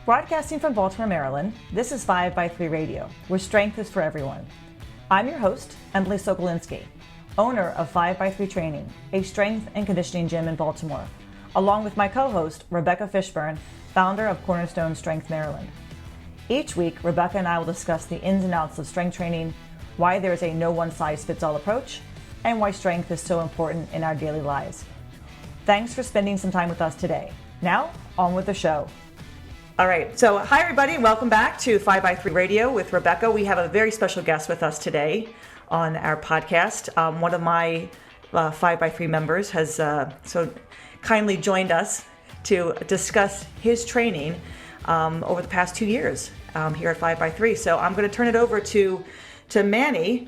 Broadcasting from Baltimore, Maryland, this is 5x3 Radio, where strength is for everyone. I'm your host, Emily Sokolinski, owner of 5x3 Training, a strength and conditioning gym in Baltimore, along with my co-host, Rebecca Fishburne, founder of Cornerstone Strength Maryland. Each week, Rebecca and I will discuss the ins and outs of strength training, why there is a no one-size-fits-all approach, and why strength is so important in our daily lives. Thanks for spending some time with us today. Now, on with the show. All right, so hi everybody, welcome back to 5x3 Radio with Rebecca. We have a very special guest with us today on our podcast. One of my 5x3 members has so kindly joined us to discuss his training over the past 2 years here at 5x3. So I'm going to turn it over to Manny.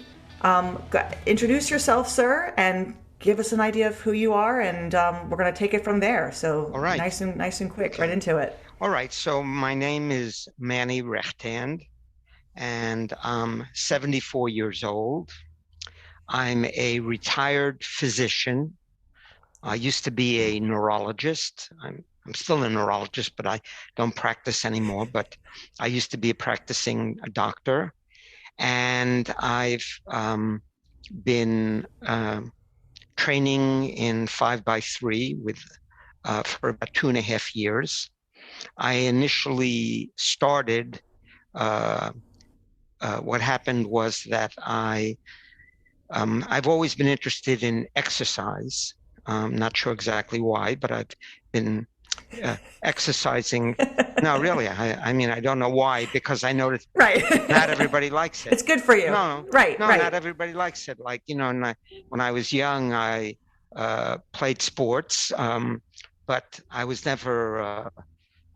Introduce yourself, sir, and give us an idea of who you are, and we're going to take it from there. So all right. nice and quick, right into it. All right, so my name is Manny Rechthand, and I'm 74 years old. I'm a retired physician. I used to be a neurologist. I'm still a neurologist, but I don't practice anymore. But I used to be a practicing doctor, and I've been training in 5x3 for about 2.5 years. I initially started, what happened was that I've always been interested in exercise. Not sure exactly why, but I've been exercising. No, really, I mean, I don't know why, because I noticed not everybody likes it. It's good for you. No, not everybody likes it. Like, when I was young, I played sports, but I was never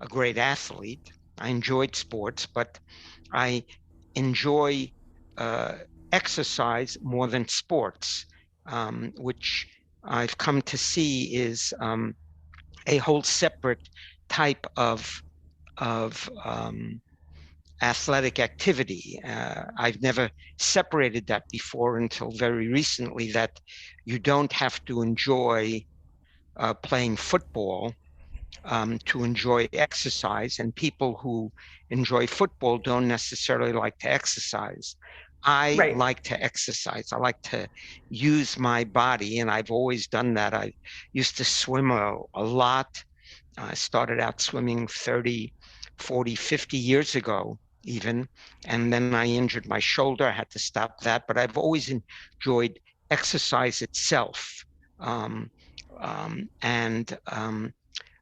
a great athlete. I enjoyed sports, but I enjoy exercise more than sports, which I've come to see is a whole separate type of athletic activity. I've never separated that before until very recently, that you don't have to enjoy playing football to enjoy exercise, and people who enjoy football don't necessarily like to exercise. I like to exercise. I like to use my body, and I've always done that. I used to swim a lot. I started out swimming 30, 40, 50 years ago even, and then I injured my shoulder. I had to stop that, but I've always enjoyed exercise itself.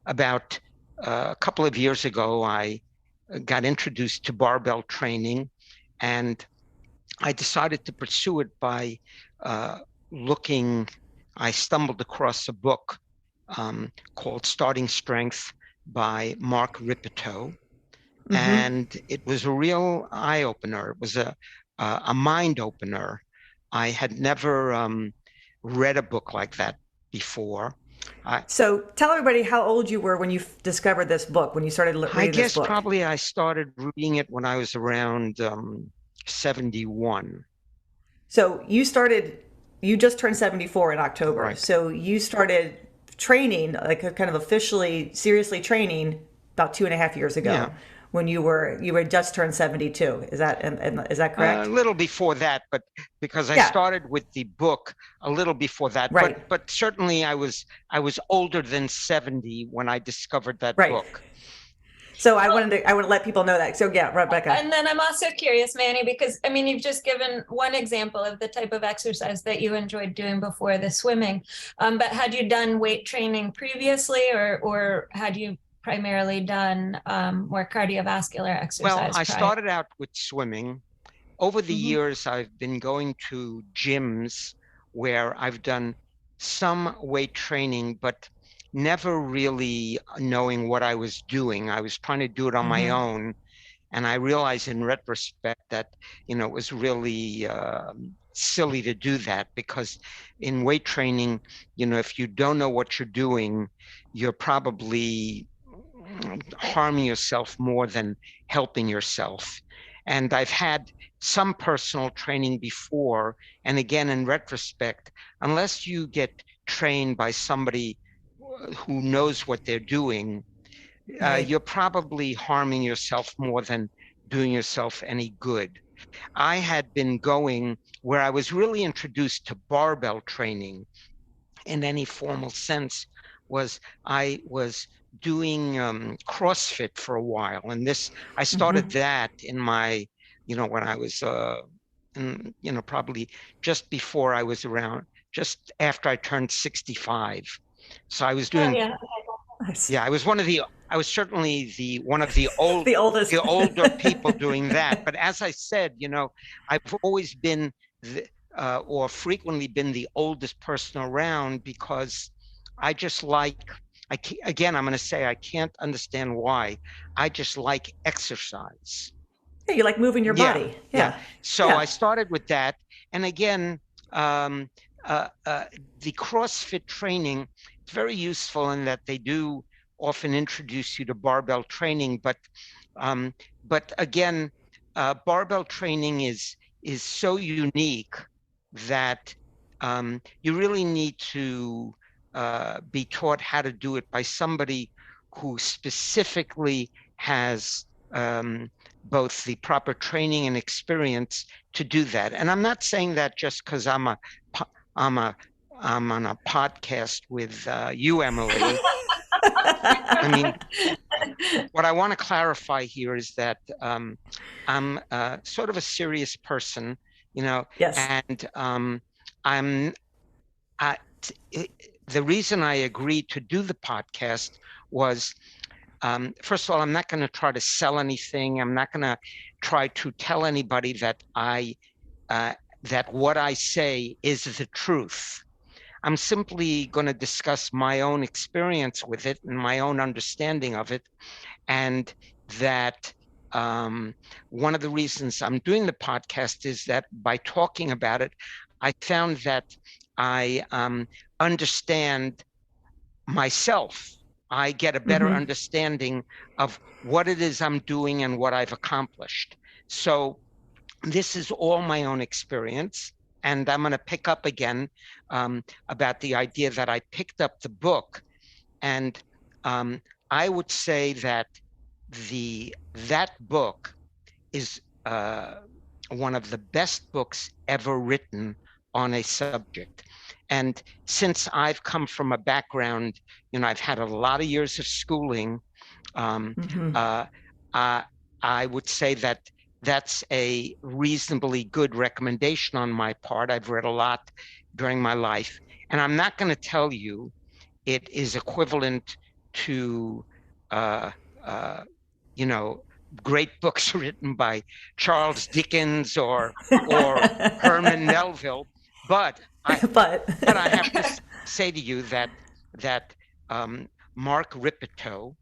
About a couple of years ago, I got introduced to barbell training, and I decided to pursue it by I stumbled across a book called Starting Strength by Mark Ripito. Mm-hmm. And it was a real eye-opener. It was a mind-opener. I had never read a book like that before. So tell everybody how old you were when you discovered this book, when you started reading this book. I guess probably I started reading it when I was around 71. So you just turned 74 in October. Right. So you started training, like kind of officially, seriously training about 2.5 years ago. Yeah. When you were just turned 72. Is that correct? A little before that, but because I started with the book a little before that. Right. But certainly I was older than 70 when I discovered that book. So I wanted to let people know that. So yeah, Rebecca. And then I'm also curious, Manny, because I mean, you've just given one example of the type of exercise that you enjoyed doing before the swimming. But had you done weight training previously, or had you primarily done more cardiovascular exercise? Well, I started out with swimming. Over the years, I've been going to gyms where I've done some weight training, but never really knowing what I was doing. I was trying to do it on my own. And I realized in retrospect that, it was really silly to do that, because in weight training, if you don't know what you're doing, you're probably harming yourself more than helping yourself. And I've had some personal training before. And again, in retrospect, unless you get trained by somebody who knows what they're doing, Right. you're probably harming yourself more than doing yourself any good. I had been going where I was really introduced to barbell training in any formal sense was I was doing CrossFit for a while. And I started that in my, when I was, probably just before I was around, just after I turned 65. So I was Oh, doing, yeah. Nice. yeah, I was certainly one of the The oldest. the older people doing that. But as I said, I've always been or frequently been the oldest person around because I just again, I'm going to say I can't understand why. I just like exercise. Yeah, you like moving your Yeah, body. yeah. Yeah. So Yeah. I started with that. And again, um, the CrossFit training is very useful in that they do often introduce you to barbell training. But again, barbell training is so unique that you really need to be taught how to do it by somebody who specifically has both the proper training and experience to do that. And I'm not saying that just because I'm I'm on a podcast with you, Emily. I mean, what I want to clarify here is that I'm sort of a serious person, Yes. and I'm the reason I agreed to do the podcast was, first of all, I'm not going to try to sell anything. I'm not going to try to tell anybody that that what I say is the truth. I'm simply going to discuss my own experience with it and my own understanding of it. And that one of the reasons I'm doing the podcast is that by talking about it, I found that I understand myself. I get a better understanding of what it is I'm doing and what I've accomplished. So this is all my own experience. And I'm going to pick up again about the idea that I picked up the book. And I would say that that book is one of the best books ever written on a subject. And since I've come from a background, I've had a lot of years of schooling, I would say that that's a reasonably good recommendation on my part. I've read a lot during my life, and I'm not going to tell you it is equivalent to, great books written by Charles Dickens or Herman Melville, but I have to say to you that Mark Ripito,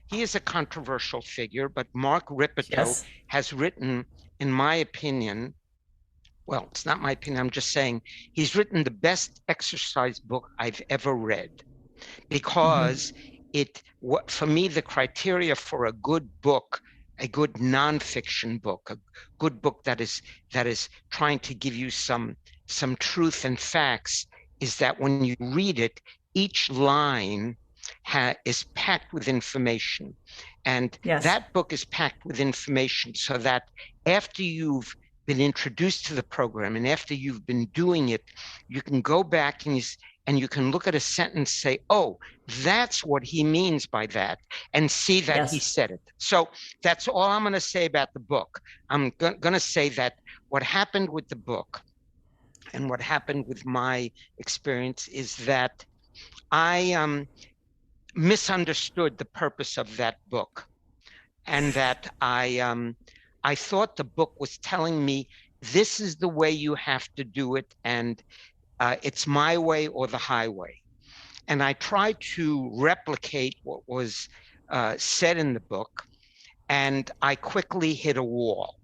he is a controversial figure, but Mark Ripito has written, in my opinion, well, it's not my opinion, I'm just saying, he's written the best exercise book I've ever read, because for me, the criteria for a good book, a good nonfiction book, a good book that is trying to give you some truth and facts, is that when you read it, each line is packed with information. And that book is packed with information so that after you've been introduced to the program and after you've been doing it, you can go back and you can look at a sentence and say, oh, that's what he means by that, and see that he said it. So that's all I'm going to say about the book. I'm going to say that what happened with the book and what happened with my experience is that I misunderstood the purpose of that book, and that I thought the book was telling me, this is the way you have to do it, and it's my way or the highway. And I tried to replicate what was said in the book, and I quickly hit a wall,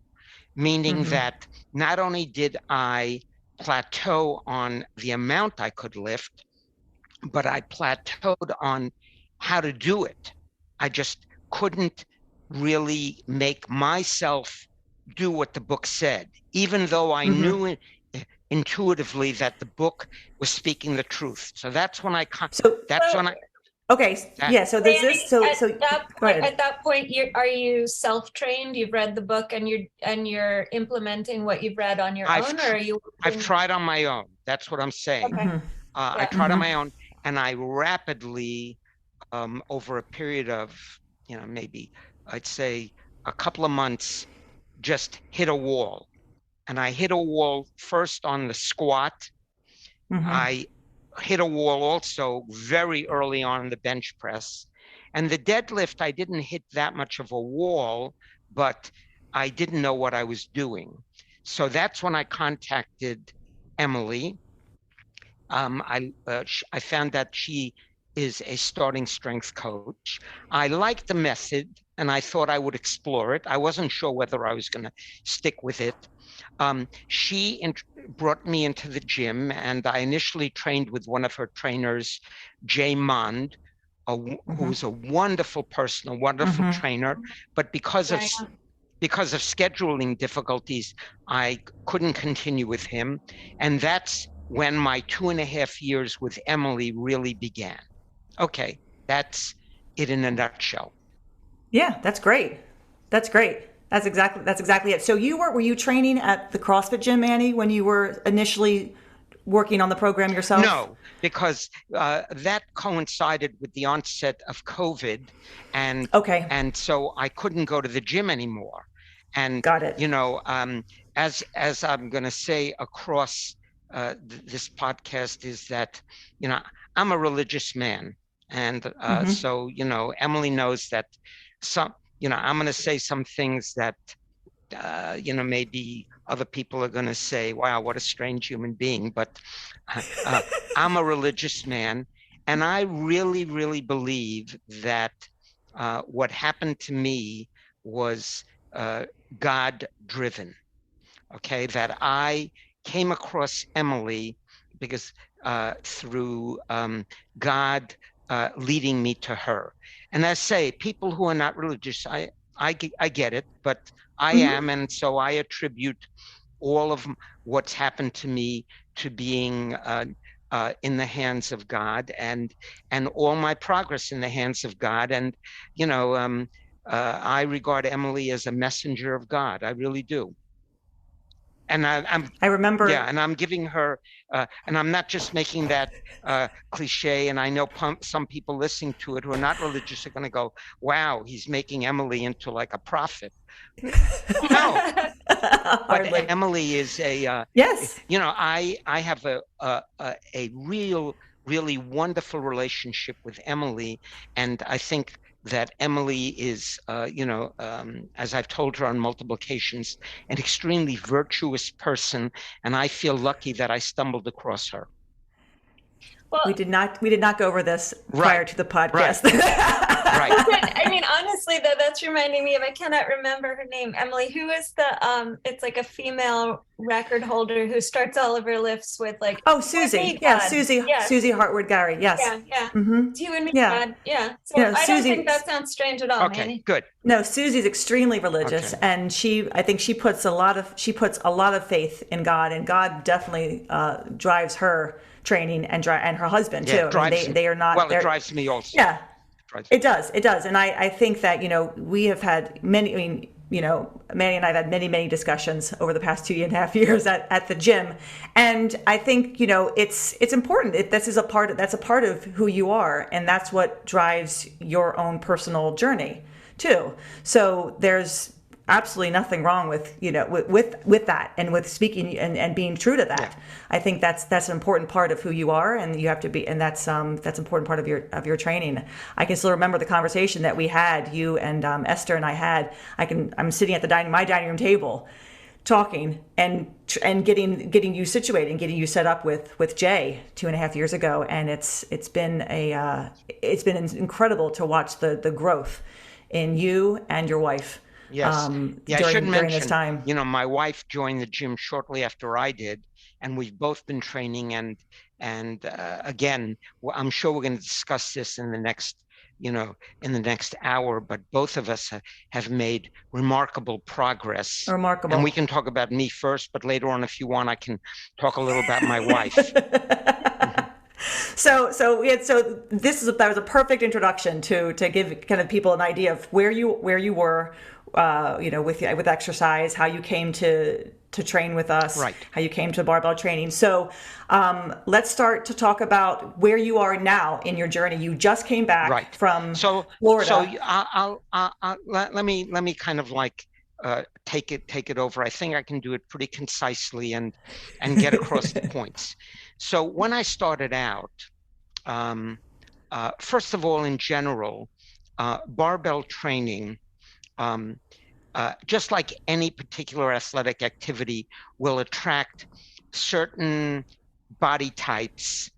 meaning that not only did I plateau on the amount I could lift, but I plateaued on how to do it. I just couldn't really make myself do what the book said, even though I knew intuitively that the book was speaking the truth. So that's when Okay. Yeah. So there's Manny, this. So go ahead. at that point, are you self-trained? You've read the book and you're implementing what you've read on your own, or are you? I've tried on my own. That's what I'm saying. Okay. I tried on my own, and I rapidly, over a period of, maybe I'd say a couple of months, just hit a wall. And I hit a wall first on the squat. I hit a wall also very early on in the bench press. And the deadlift, I didn't hit that much of a wall, but I didn't know what I was doing. So that's when I contacted Emily. I found that she is a starting strength coach. I liked the method, and I thought I would explore it. I wasn't sure whether I was going to stick with it. She brought me into the gym, and I initially trained with one of her trainers, Jay Mond, who was a wonderful person, a wonderful trainer. But because of scheduling difficulties, I couldn't continue with him. And that's when my 2.5 years with Emily really began. Okay, that's it in a nutshell. Yeah, that's great. That's great. That's exactly it. So were you training at the CrossFit gym, Manny, when you were initially working on the program yourself? No, because that coincided with the onset of COVID, and so I couldn't go to the gym anymore. And got it. As I'm going to say across this podcast is that I'm a religious man, and so Emily knows that I'm going to say some things that maybe other people are going to say, wow, what a strange human being. But I'm a religious man, and I really, really believe that what happened to me was God driven. Okay, that I came across Emily because through God leading me to her. And I say, people who are not religious, I get it, but I am, and so I attribute all of what's happened to me to being in the hands of God, and all my progress in the hands of God. And I regard Emily as a messenger of God. I really do. And I remember. Yeah, and I'm giving her, and I'm not just making that cliche. And I know some people listening to it who are not religious are going to go, "Wow, he's making Emily into like a prophet." No, but Emily is a yes. I have a really wonderful relationship with Emily, and I think that Emily is, as I've told her on multiple occasions, an extremely virtuous person, and I feel lucky that I stumbled across her. Well, we did not go over this prior to the podcast. Right. I mean, honestly, though, that's reminding me of, I cannot remember her name. Emily, who is it's like a female record holder who starts all of her lifts with like, oh, Susie. Yeah, Susie. Yeah. Susie Hartwood-Gary. Yes. Yeah. You and me, God. Yeah. So I don't think that sounds strange at all, okay, Manny. Good. No, Susie's extremely religious, and I think she puts a lot of faith in God, and God definitely drives her training and her husband too. I mean, they are not. Well, it drives me also. Yeah. It does, and I think that we have had many. I mean, Manny and I have had many discussions over the past 2.5 years at the gym, and I think it's important. That's a part of who you are, and that's what drives your own personal journey too. So there's absolutely nothing wrong with with that, and with speaking and being true to that. Yeah. I think that's an important part of who you are, and you have to be, and that's an important part of your training. I can still remember the conversation that we had, you and Esther and I had. I'm sitting at my dining room table, talking and getting you situated and getting you set up with Jay 2.5 years ago, and it's been incredible to watch the growth in you and your wife. Yes. I should mention, this time. My wife joined the gym shortly after I did, and we've both been training. And again, I'm sure we're going to discuss this in the next hour. But both of us have made remarkable progress. Remarkable. And we can talk about me first, but later on, if you want, I can talk a little about my wife. That was a perfect introduction to give kind of people an idea of where you were, with exercise, how you came to train with us, right, how you came to barbell training. So let's start to talk about where you are now in your journey. You just came back from Florida. So let me kind of like take it over. I think I can do it pretty concisely and get across the points. So when I started out, first of all, in general, barbell training, just like any particular athletic activity, will attract certain body types.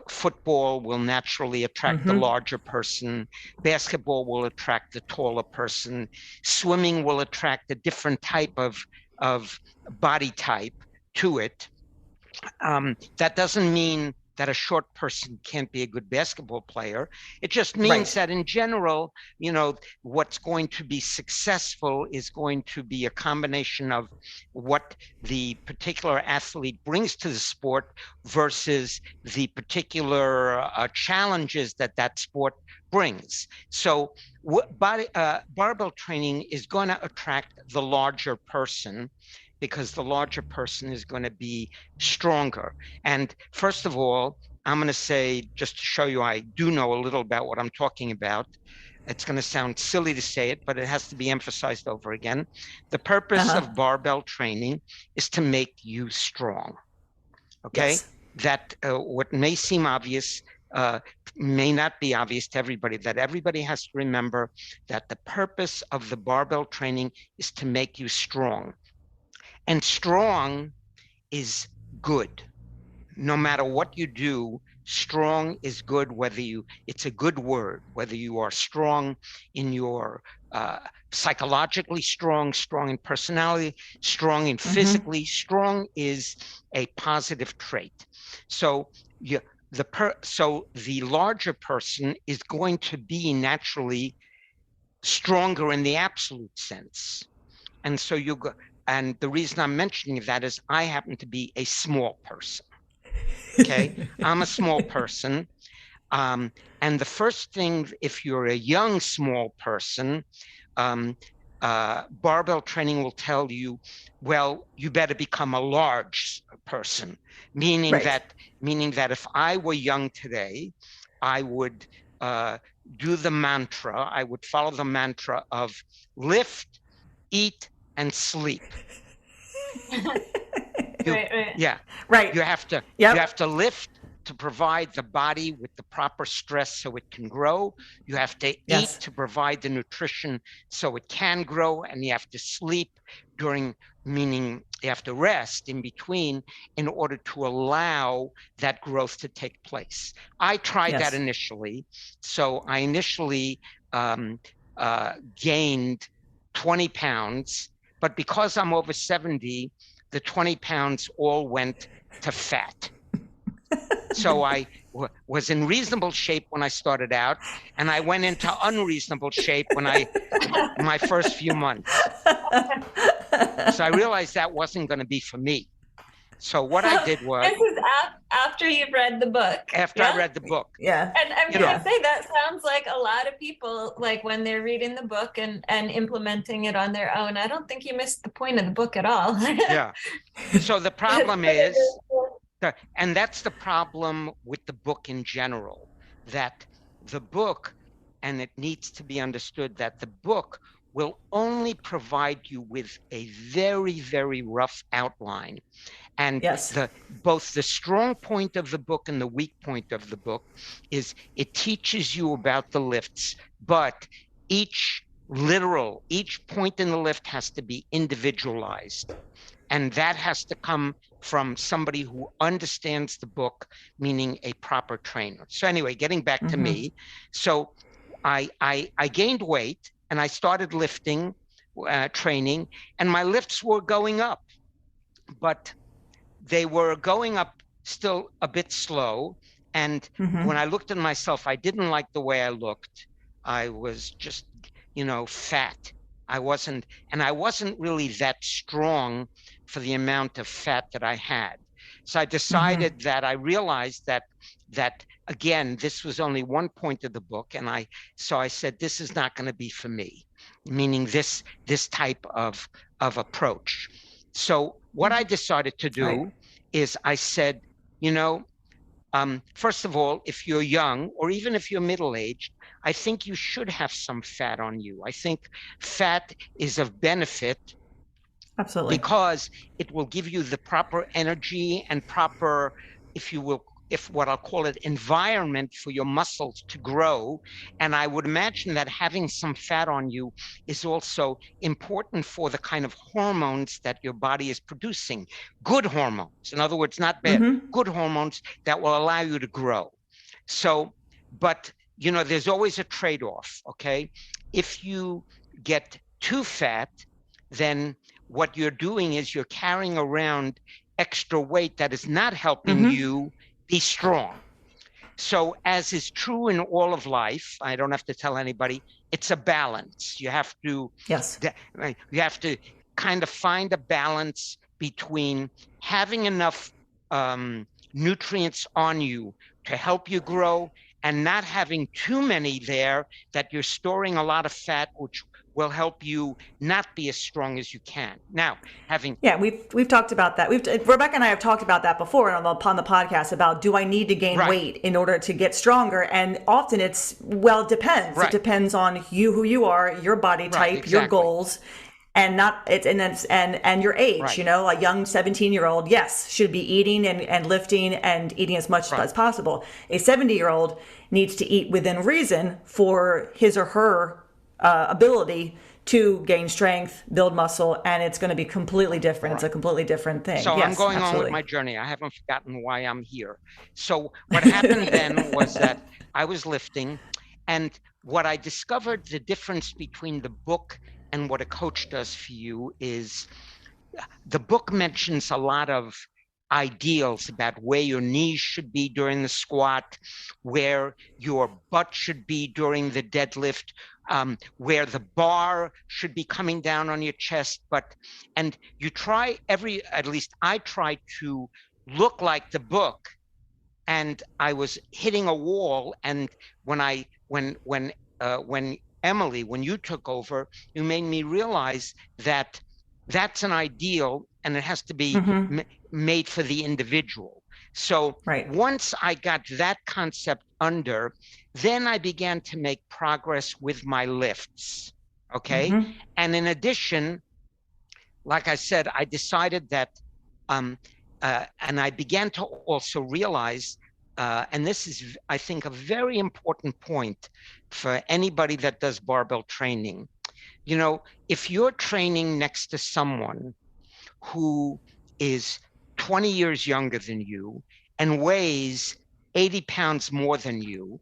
Football will naturally attract the larger person. Basketball will attract the taller person. Swimming will attract a different type of body type to it. That doesn't mean that a short person can't be a good basketball player. It just means that in general, what's going to be successful is going to be a combination of what the particular athlete brings to the sport versus the particular challenges that sport brings. So barbell training is going to attract the larger person, because the larger person is going to be stronger. And first of all, I'm going to say, just to show you I do know a little about what I'm talking about. It's going to sound silly to say it, but it has to be emphasized over again. The purpose of barbell training is to make you strong. Okay? Yes. That what may seem obvious may not be obvious to everybody, that everybody has to remember that the purpose of the barbell training is to make you strong. And strong is good. No matter what you do, strong is good, it's a good word, whether you are strong in your psychologically strong in personality, strong in physically, strong is a positive trait. So the larger person is going to be naturally stronger in the absolute sense. And so and the reason I'm mentioning that is I happen to be a small person. Okay, I'm a small person. And the first thing, if you're a young, small person, barbell training will tell you, well, you better become a large person, meaning that if I were young today, I would do the mantra, I would follow the mantra of lift, eat, and sleep. Yeah. Right. You have to lift to provide the body with the proper stress so it can grow. You have to eat to provide the nutrition so it can grow, and you have to sleep meaning you have to rest in between in order to allow that growth to take place. I tried that initially. So I initially gained 20 pounds, but because I'm over 70, the 20 pounds all went to fat. So I was in reasonable shape when I started out, and I went into unreasonable shape my first few months. So I realized that wasn't going to be for me. So what I did was... This is after you've read the book. After I read the book. Yeah. And I'm going to say that sounds like a lot of people, like when they're reading the book and implementing it on their own. I don't think you missed the point of the book at all. Yeah. So the problem is... And that's the problem with the book in general, that the book, and it needs to be understood that the book will only provide you with a very, very rough outline. And both the strong point of the book and the weak point of the book is it teaches you about the lifts, but each point in the lift has to be individualized. And that has to come from somebody who understands the book, meaning a proper trainer. So anyway, getting back to me. So I gained weight and I started lifting, training, and my lifts were going up, but they were going up still a bit slow. And when I looked at myself, I didn't like the way I looked. I was just, fat. I wasn't really that strong for the amount of fat that I had. So I decided that I realized that again, this was only one point of the book, and I said, this is not going to be for me, meaning this type of approach. So what I decided to do is I said, first of all, if you're young or even if you're middle-aged, I think you should have some fat on you. I think fat is of benefit. Absolutely. Because it will give you the proper energy and proper, if you will, if what I'll call it, environment for your muscles to grow. And I would imagine that having some fat on you is also important for the kind of hormones that your body is producing. Good hormones, in other words, not bad, good hormones that will allow you to grow. So, but, there's always a trade-off, okay? If you get too fat, then what you're doing is you're carrying around extra weight that is not helping you be strong. So as is true in all of life, I don't have to tell anybody, it's a balance. You have to, you have to kind of find a balance between having enough nutrients on you to help you grow and not having too many there that you're storing a lot of fat, which will help you not be as strong as you can. Now, we've talked about that. Rebecca and I have talked about that before upon the podcast about, do I need to gain weight in order to get stronger? And often it's, well, it depends. It depends on who you are, your body type, your goals, and and your age. A young 17-year-old, yes, should be eating and lifting and eating as much as possible. A 70-year-old needs to eat within reason for his or her ability to gain strength, build muscle, and it's going to be completely different. It's a completely different thing. So I'm going on with my journey. I haven't forgotten why I'm here. So what happened then was that I was lifting, and what I discovered, the difference between the book and what a coach does for you is the book mentions a lot of ideals about where your knees should be during the squat, where your butt should be during the deadlift, where the bar should be coming down on your chest. And you try at least I try to look like the book, and I was hitting a wall. And when Emily, when you took over, you made me realize that that's an ideal and it has to be made for the individual. So once I got that concept under, then I began to make progress with my lifts, okay? And in addition, like I said, I decided that, and I began to also realize, and this is, I think, a very important point for anybody that does barbell training. If you're training next to someone who is 20 years younger than you and weighs 80 pounds more than you,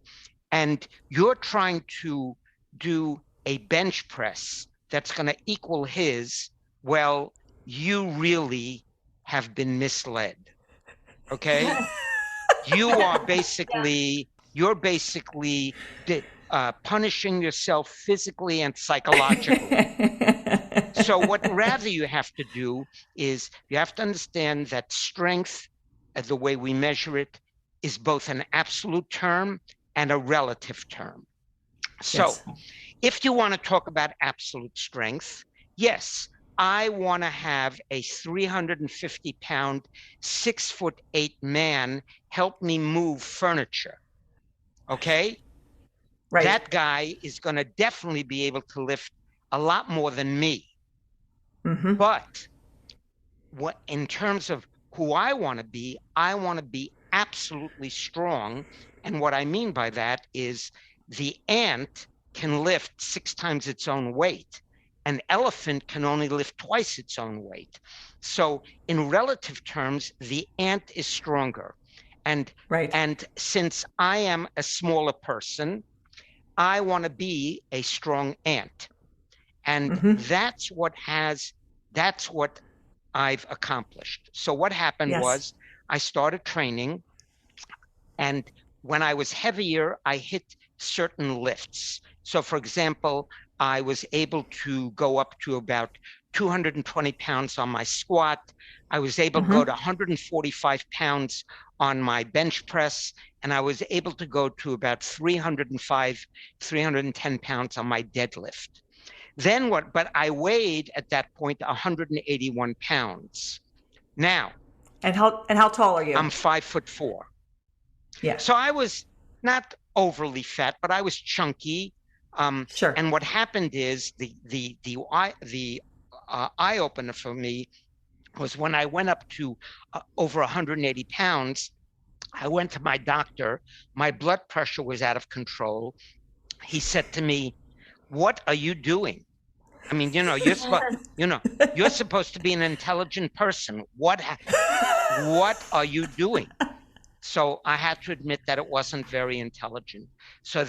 and you're trying to do a bench press that's going to equal his, well, you really have been misled, okay? You're basically punishing yourself physically and psychologically. So what rather you have to do is you have to understand that strength, the way we measure it, is both an absolute term and a relative term. So if you want to talk about absolute strength, yes, I want to have a 350-pound, 6'8" man help me move furniture, okay? That guy is going to definitely be able to lift a lot more than me. But in terms of who I want to be absolutely strong. And what I mean by that is the ant can lift 6 times its own weight. An elephant can only lift twice its own weight. So in relative terms, the ant is stronger. And since I am a smaller person, I want to be a strong ant. And that's what I've accomplished. So what happened was I started training, and when I was heavier, I hit certain lifts. So for example, I was able to go up to about 220 pounds on my squat. I was able to go to 145 pounds on my bench press, and I was able to go to about 305, 310 pounds on my deadlift. Then what? But I weighed at that point 181 pounds. Now, and how tall are you? I'm 5'4". Yeah. So I was not overly fat, but I was chunky. Sure. And what happened is the eye opener for me was when I went up to over 180 pounds. I went to my doctor. My blood pressure was out of control. He said to me, "What are you doing? I mean, you're supposed to be an intelligent person. What are you doing?" So I had to admit that it wasn't very intelligent. So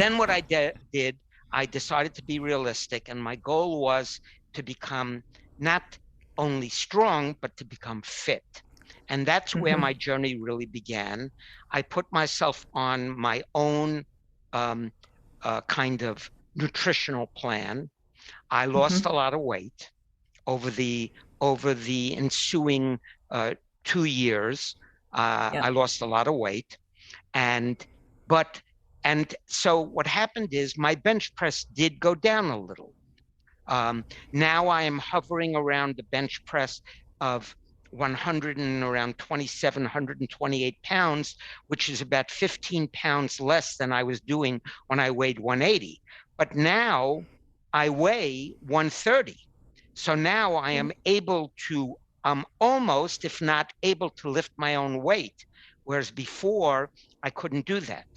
then what I did, I decided to be realistic, and my goal was to become not only strong, but to become fit. And that's where my journey really began. I put myself on my own kind of nutritional plan. I lost a lot of weight over the ensuing 2 years. I lost a lot of weight, and so what happened is my bench press did go down a little. Now I am hovering around the bench press of 100 and around 27, 128 pounds, which is about 15 pounds less than I was doing when I weighed 180. But now I weigh 130. So now I am able to almost, if not able to lift my own weight, whereas before I couldn't do that.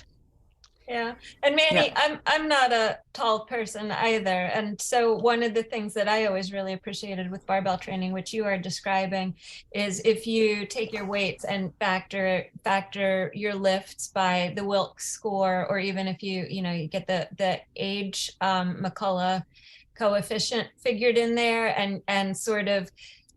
Yeah. And Manny, I'm not a tall person either. And so one of the things that I always really appreciated with barbell training, which you are describing, is if you take your weights and factor your lifts by the Wilks score, or even if you get the age McCullough coefficient figured in there, and sort of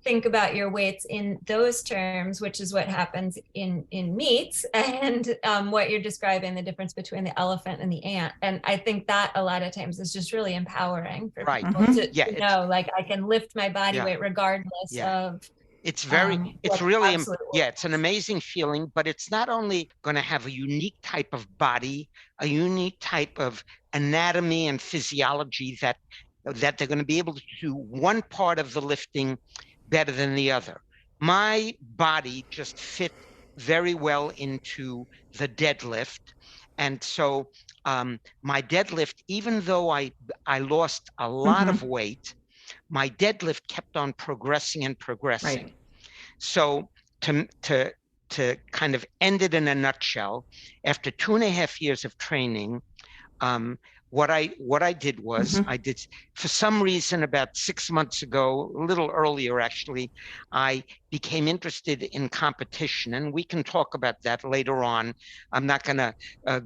think about your weights in those terms, which is what happens in meets, and what you're describing, the difference between the elephant and the ant. And I think that a lot of times is just really empowering for people to know, like, I can lift my body weight regardless of. It's it's an amazing feeling, but it's not only going to have a unique type of body, a unique type of anatomy and physiology that they're going to be able to do one part of the lifting better than the other. My body just fit very well into the deadlift. And so my deadlift, even though I lost a lot of weight, my deadlift kept on progressing and progressing. Right. So to kind of end it in a nutshell, after 2.5 years of training, what I did was, I did, for some reason, about 6 months ago, a little earlier actually, I became interested in competition, and we can talk about that later on. I'm not going to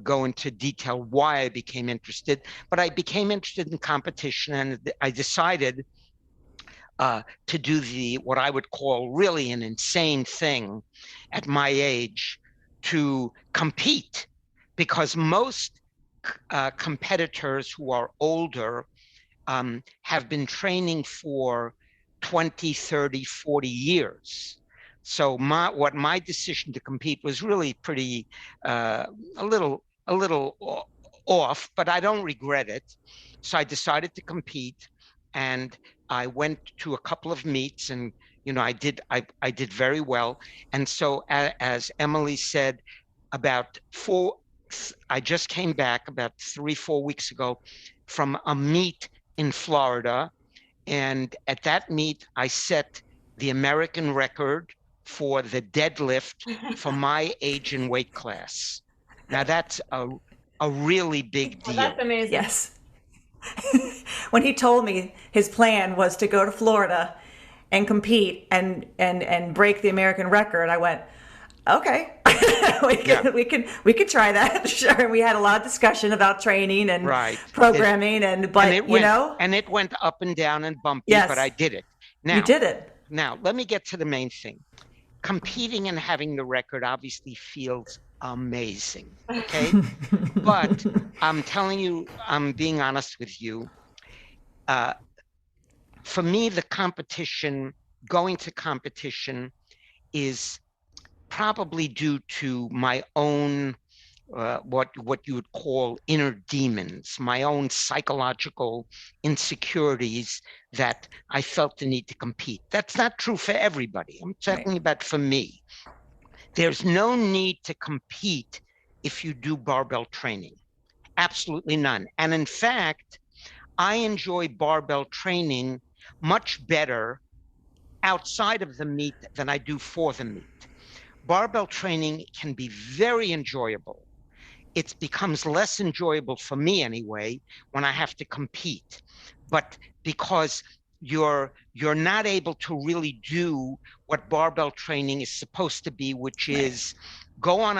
go into detail why I became interested, but I became interested in competition, and I decided to do what I would call really an insane thing at my age, to compete, because most competitors who are older have been training for 20, 30, 40 years. So my decision to compete was really pretty a little off, but I don't regret it. So I decided to compete, and I went to a couple of meets, and I did very well. And so as Emily said, I just came back about 3-4 weeks ago from a meet in Florida. And at that meet, I set the American record for the deadlift for my age and weight class. Now that's a really big deal. That's amazing. Yes. When he told me his plan was to go to Florida and compete and break the American record, I went, okay. we could try that. Sure. We had a lot of discussion about training and programming, and it went up and down and bumpy, but I did it. Now, you did it. Now, let me get to the main thing. Competing and having the record obviously feels amazing. Okay. But I'm telling you, I'm being honest with you. for me, the competition, going to competition, is probably due to my own what you would call inner demons, my own psychological insecurities that I felt the need to compete. That's not true for everybody. I'm talking about for me. There's no need to compete if you do barbell training. Absolutely none. And in fact, I enjoy barbell training much better outside of the meet than I do for the meet. Barbell training can be very enjoyable. It becomes less enjoyable for me anyway when I have to compete, but because you're not able to really do what barbell training is supposed to be, which is go on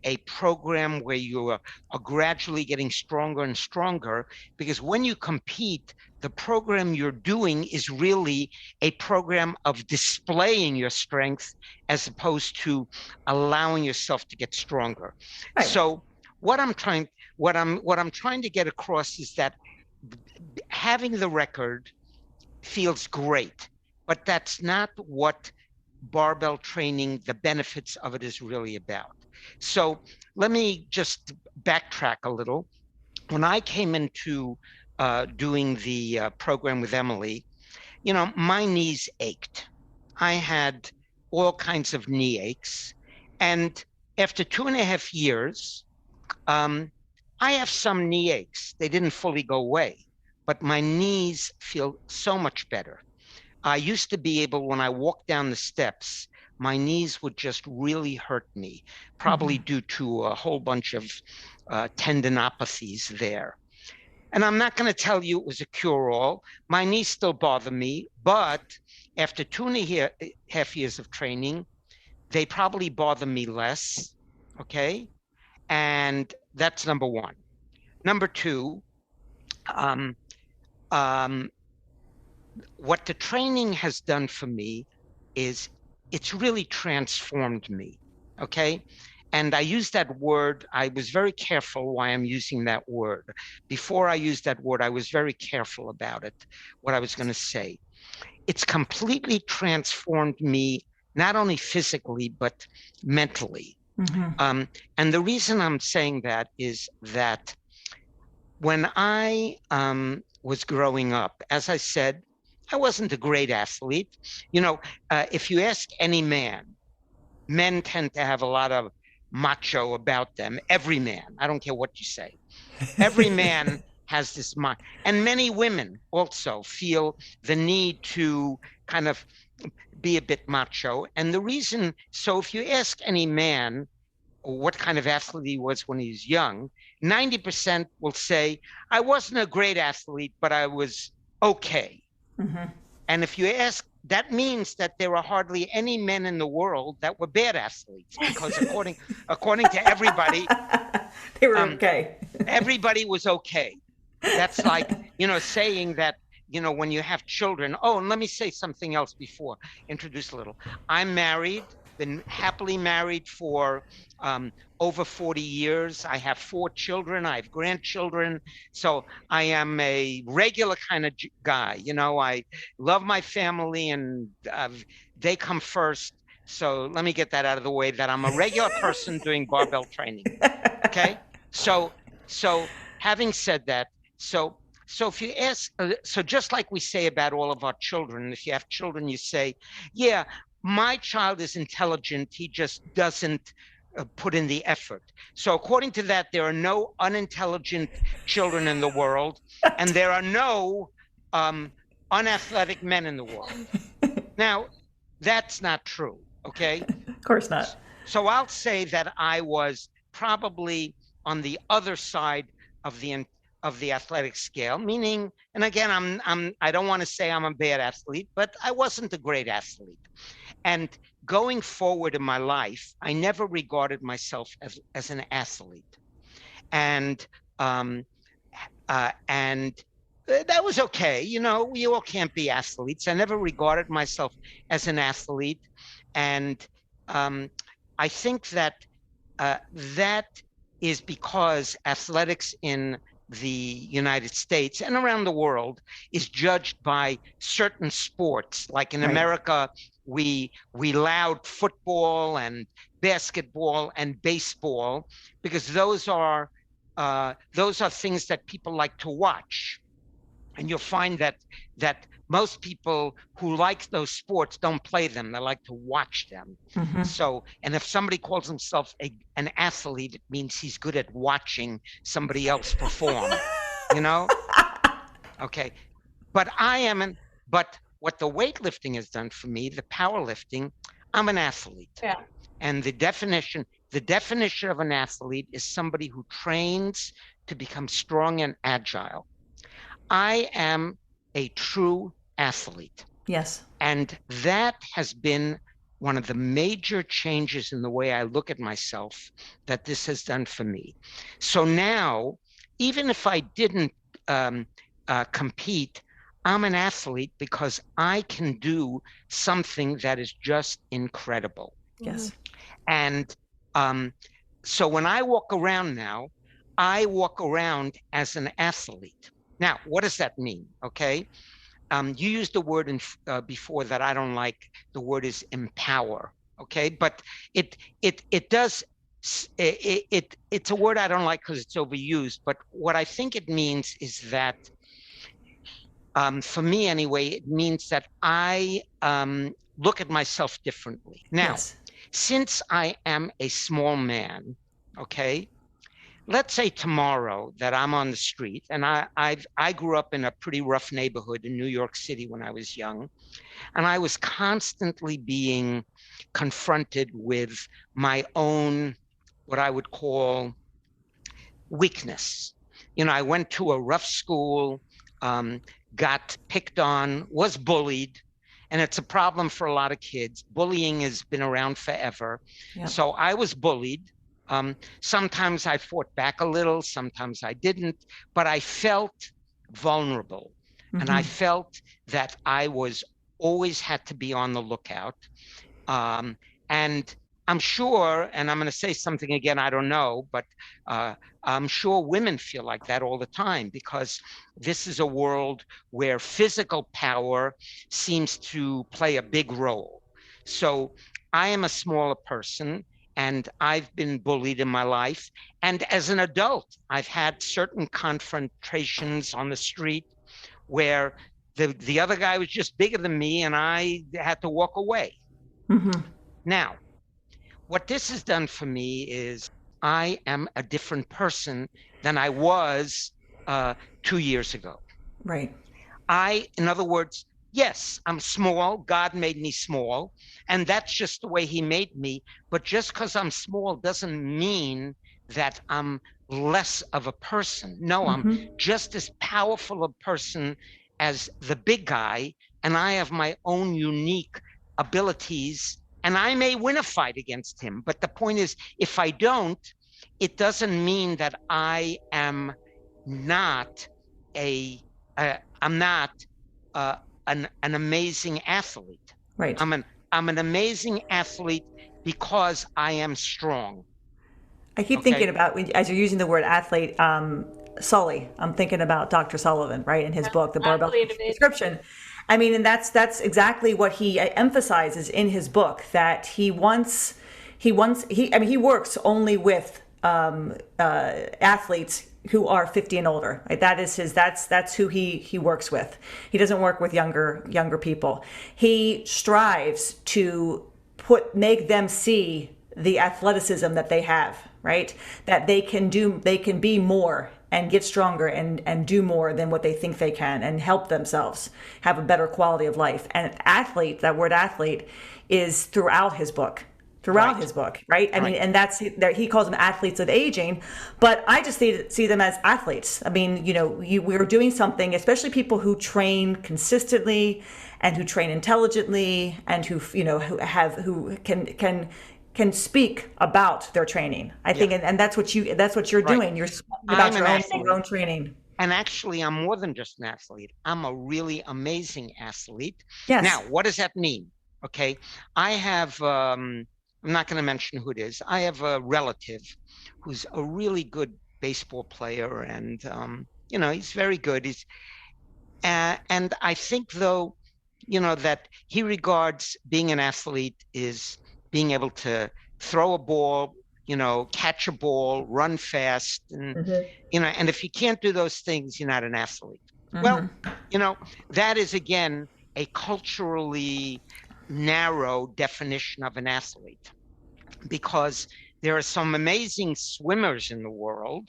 a program where you are gradually getting stronger and stronger, because when you compete, the program you're doing is really a program of displaying your strength as opposed to allowing yourself to get stronger. Right. So what I'm trying to get across is that having the record feels great, but that's not what barbell training, the benefits of it, is really about. So let me just backtrack a little. When I came into doing the program with Emily, my knees ached. I had all kinds of knee aches. And after 2.5 years, I have some knee aches. They didn't fully go away, but my knees feel so much better. I used to be able, when I walked down the steps, my knees would just really hurt me, probably due to a whole bunch of tendinopathies there. And I'm not going to tell you it was a cure-all. My knees still bother me, but after 2.5 years of training, they probably bother me less, okay? And that's number one. Number two, what the training has done for me is it's really transformed me, okay? And I use that word, I was very careful why I'm using that word. Before I used that word, I was very careful about it, what I was going to say. It's completely transformed me, not only physically, but mentally. And the reason I'm saying that is that when I was growing up, as I said, I wasn't a great athlete. If you ask any man, men tend to have a lot of macho about them. Every man, I don't care what you say. Every man has this mind. And many women also feel the need to kind of be a bit macho. And the reason, so if you ask any man what kind of athlete he was when he was young, 90% will say, I wasn't a great athlete, but I was okay. And if you ask, that means that there are hardly any men in the world that were bad athletes, because according to everybody, they were okay. Everybody was okay. That's like, saying that, when you have children. Oh, and let me say something else before introduce a little. I'm married, been happily married for over 40 years. I have 4 children. I have grandchildren. So I am a regular kind of guy. I love my family and they come first. So let me get that out of the way, that I'm a regular person doing barbell training. Okay. So having said that, so if you ask, so just like we say about all of our children, if you have children, you say, yeah, my child is intelligent, he just doesn't put in the effort. So according to that, there are no unintelligent children in the world, and there are no unathletic men in the world. Now, that's not true, okay? Of course not. So I'll say that I was probably on the other side of the athletic scale, meaning, and again, I don't want to say I'm a bad athlete, but I wasn't a great athlete. And going forward in my life, I never regarded myself as an athlete. And that was okay. We all can't be athletes. I never regarded myself as an athlete. And I think that that is because athletics in the United States and around the world is judged by certain sports. Like in America, we allowed football and basketball and baseball because those are things that people like to watch. And you'll find that most people who like those sports don't play them. They like to watch them. So, and if somebody calls himself an athlete, it means he's good at watching somebody else perform, you know? Okay. But but what the weightlifting has done for me, the powerlifting, I'm an athlete. Yeah. And the definition of an athlete is somebody who trains to become strong and agile. I am a true athlete. Yes. And that has been one of the major changes in the way I look at myself that this has done for me. So now, even if I didn't compete, I'm an athlete because I can do something that is just incredible. Yes. And so when I walk around now, I walk around as an athlete. Now, what does that mean? Okay. You used a word before that I don't like. The word is empower. Okay. But it's a word I don't like because it's overused. But what I think it means is that, for me anyway, it means that I look at myself differently. Now, since I am a small man, okay, let's say tomorrow that I'm on the street, and I grew up in a pretty rough neighborhood in New York City when I was young, and I was constantly being confronted with my own, what I would call, weakness. You know, I went to a rough school, got picked on, was bullied, and it's a problem for a lot of kids. Bullying has been around forever. Yep. So I was bullied. Sometimes I fought back a little, sometimes I didn't, but I felt vulnerable. And I felt that I was always had to be on the lookout. And I'm sure, and I'm going to say something again, I don't know, but I'm sure women feel like that all the time because this is a world where physical power seems to play a big role. So I am a smaller person and I've been bullied in my life. And as an adult, I've had certain confrontations on the street where the other guy was just bigger than me and I had to walk away. Now, what this has done for me is I am a different person than I was 2 years ago. Right. In other words, yes, I'm small. God made me small. And that's just the way he made me. But just because I'm small doesn't mean that I'm less of a person. No, I'm just as powerful a person as the big guy. And I have my own unique abilities. And I may win a fight against him. But the point is, if I don't, it doesn't mean that I am not an amazing athlete. Right. I'm an amazing athlete because I am strong. I keep thinking about, as you're using the word athlete, Sully, I'm thinking about Dr. Sullivan, right, in his book, The Barbell Prescription. I mean, and that's exactly what he emphasizes in his book, that he works only with athletes who are 50 and older. Right? That's who he works with. He doesn't work with younger people. He strives to make them see the athleticism that they have, right? That they can be more and get stronger and do more than what they think they can and help themselves have a better quality of life. And athlete, that word athlete, is throughout his book. Right? I mean, and he calls them athletes of aging, but I just see them as athletes. I mean, we're doing something, especially people who train consistently and who train intelligently and who can speak about their training. I think, and that's what you're doing. You're speaking about your own training. And actually, I'm more than just an athlete. I'm a really amazing athlete. Yes. Now, what does that mean? Okay, I have. I'm not going to mention who it is. I have a relative who's a really good baseball player, and he's very good. And I think, though, that he regards being an athlete is being able to throw a ball, catch a ball, run fast, and and if you can't do those things, you're not an athlete. Well, that is again a culturally narrow definition of an athlete, because there are some amazing swimmers in the world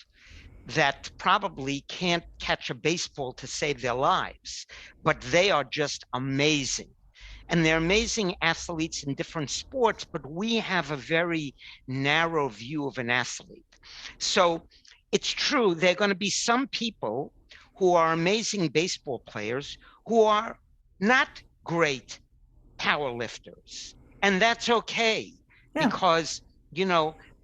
that probably can't catch a baseball to save their lives, but they are just amazing. And they're amazing athletes in different sports, but we have a very narrow view of an athlete. So it's true, there are going to be some people who are amazing baseball players who are not great power lifters. And that's okay, because,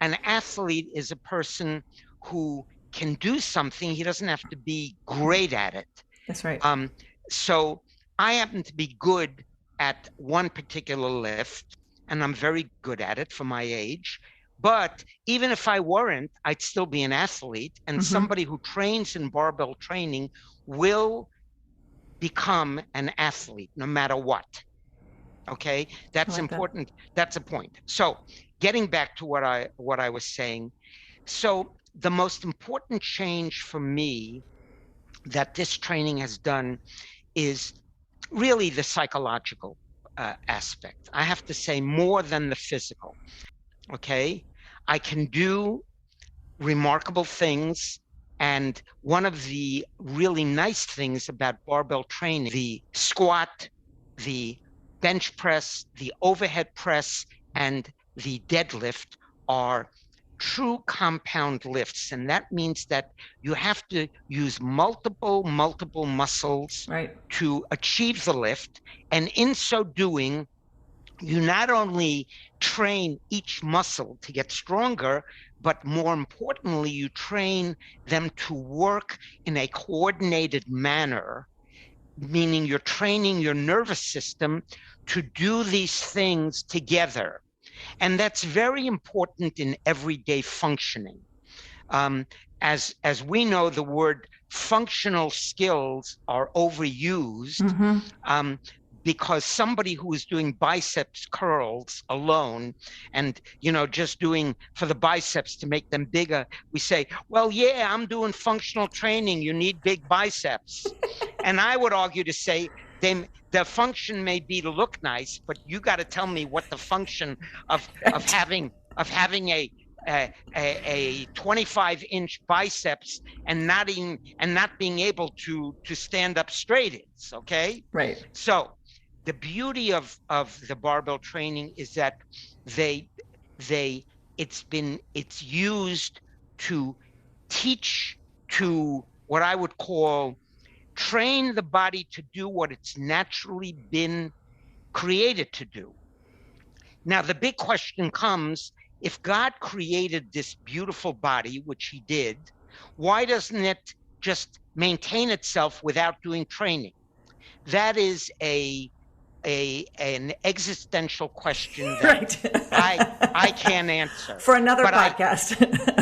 an athlete is a person who can do something. He doesn't have to be great at it. That's right. So I happen to be good at one particular lift, and I'm very good at it for my age. But even if I weren't, I'd still be an athlete. And somebody who trains in barbell training will become an athlete no matter what. Okay, that's important. That's a point. So getting back to what I was saying. So the most important change for me that this training has done is really the psychological aspect. I have to say, more than the physical. Okay, I can do remarkable things. And one of the really nice things about barbell training, the squat, the bench press, the overhead press, and the deadlift are true compound lifts. And that means that you have to use multiple muscles to achieve the lift. And in so doing, you not only train each muscle to get stronger, but more importantly, you train them to work in a coordinated manner, meaning you're training your nervous system to do these things together. And that's very important in everyday functioning. As we know, the word functional skills are overused, because somebody who is doing biceps curls alone and, just doing for the biceps to make them bigger, we say, well, yeah, I'm doing functional training. You need big biceps. And I would argue to say, the function may be to look nice, but you got to tell me what the function of having a 25-inch biceps and not being able to stand up straight is. Okay. Right. So the beauty of the barbell training is that it's used to teach, to what I would call train the body to do what it's naturally been created to do. Now, the big question comes, if God created this beautiful body, which he did, why doesn't it just maintain itself without doing training? That is an existential question that I can't answer. For another podcast.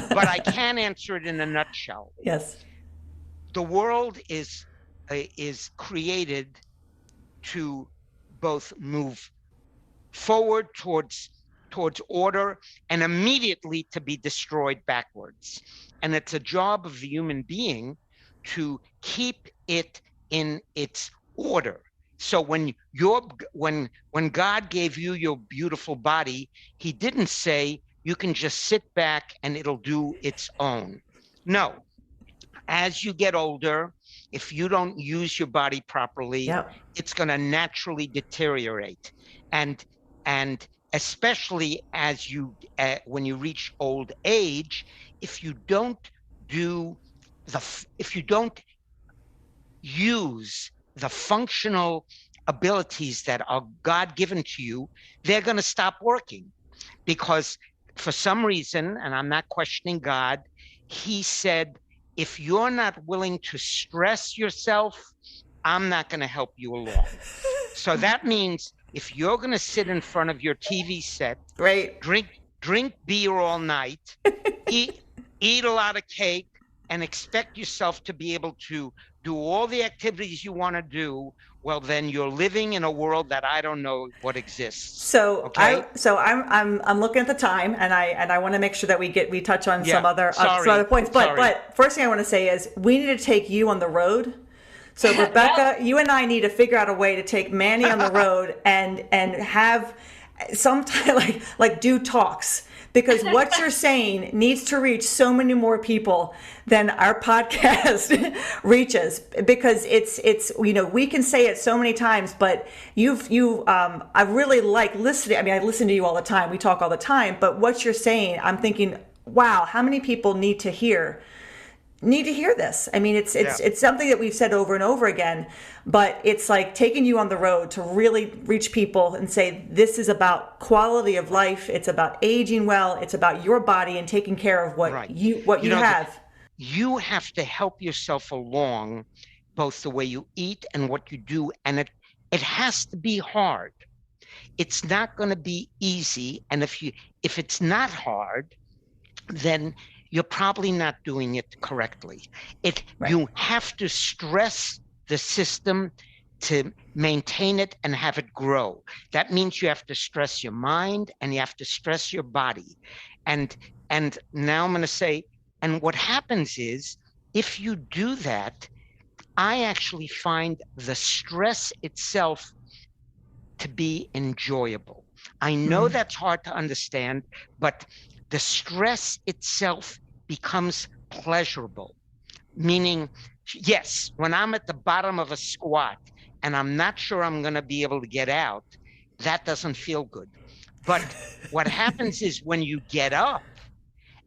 But I can answer it in a nutshell. Yes. The world is created to both move forward towards order and immediately to be destroyed backwards. And it's a job of the human being to keep it in its order. So when God gave you your beautiful body, he didn't say you can just sit back and it'll do its own. No. As you get older, if you don't use your body properly, it's going to naturally deteriorate. And especially as when you reach old age, if you don't use the functional abilities that are God given to you, they're going to stop working, because for some reason, and I'm not questioning God, he said, if you're not willing to stress yourself, I'm not going to help you along. So that means if you're going to sit in front of your TV set, drink beer all night, eat a lot of cake, and expect yourself to be able to do all the activities you want to do, well, then you're living in a world that I don't know what exists. So Okay. I'm looking at the time, and I want to make sure that we touch on Yeah. some other points. But first thing I want to say is we need to take you on the road. So Rebecca, you and I need to figure out a way to take Manny on the road and have some like do talks, because what you're saying needs to reach so many more people than our podcast reaches, because it's we can say it so many times, but I really like listening. I mean, I listen to you all the time. We talk all the time, but what you're saying, I'm thinking, wow, how many people need to hear this? I mean, it's something that we've said over and over again, but it's like taking you on the road to really reach people and say, this is about quality of life. It's about aging well. It's about your body and taking care of what you have. You have to help yourself along, both the way you eat and what you do. And it has to be hard. It's not going to be easy. And if it's not hard, then you're probably not doing it correctly. You have to stress the system to maintain it and have it grow. That means you have to stress your mind and you have to stress your body. And now I'm going to say, and what happens is, if you do that, I actually find the stress itself to be enjoyable. I know that's hard to understand, but the stress itself becomes pleasurable. Meaning, yes, when I'm at the bottom of a squat and I'm not sure I'm going to be able to get out, that doesn't feel good. But what happens is when you get up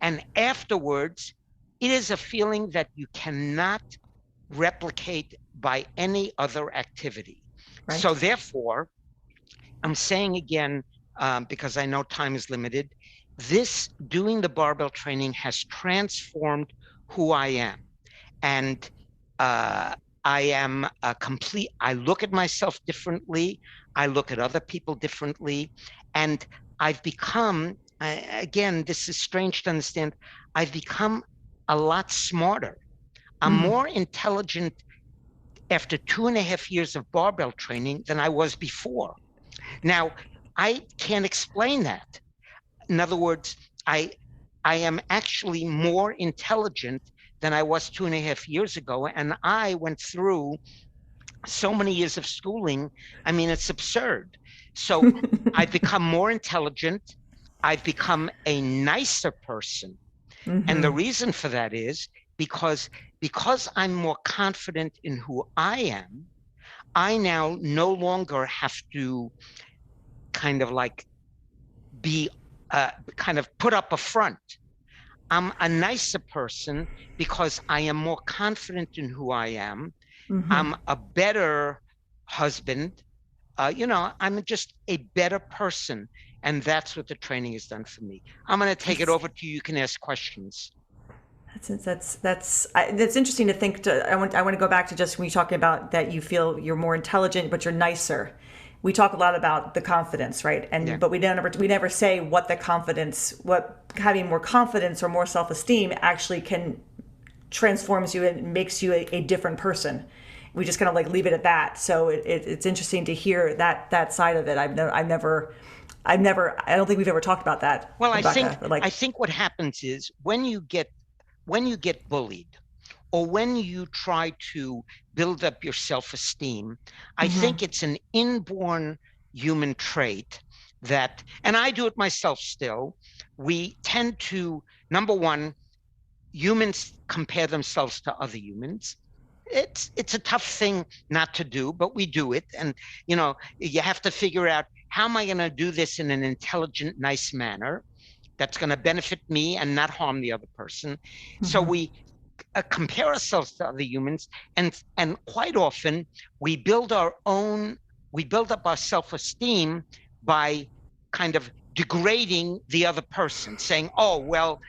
and afterwards, it is a feeling that you cannot replicate by any other activity. Right. So therefore, I'm saying again, because I know time is limited, doing the barbell training has transformed who I am. And I am I look at myself differently. I look at other people differently. And I've become, again, this is strange to understand, I've become a lot smarter. I'm more intelligent after 2.5 years of barbell training than I was before. Now, I can't explain that. In other words, I am actually more intelligent than I was 2.5 years ago. And I went through so many years of schooling. I mean, it's absurd. So I've become more intelligent. I've become a nicer person. And the reason for that is because I'm more confident in who I am, I now no longer have to kind of like be kind of put up a front. I'm a nicer person because I am more confident in who I am. I'm a better husband. I'm just a better person. And that's what the training has done for me. I'm going to take it over to you. You can ask questions. That's interesting to think. I want to go back to just when you're talking about that you feel you're more intelligent, but you're nicer. We talk a lot about the confidence, right? But we never say what having more confidence or more self-esteem actually can transforms you and makes you a different person. We just kind of like leave it at that. So it's interesting to hear that side of it. I don't think we've ever talked about that. Well, Rebecca. I think what happens is when you get bullied, or when you try to build up your self-esteem, I think it's an inborn human trait that, and I do it myself still, we tend to, number one, humans compare themselves to other humans. It's a tough thing not to do, but we do it. And, you have to figure out, how am I going to do this in an intelligent, nice manner that's going to benefit me and not harm the other person? So we compare ourselves to other humans, and quite often we build up our self-esteem by kind of degrading the other person, saying, oh, well,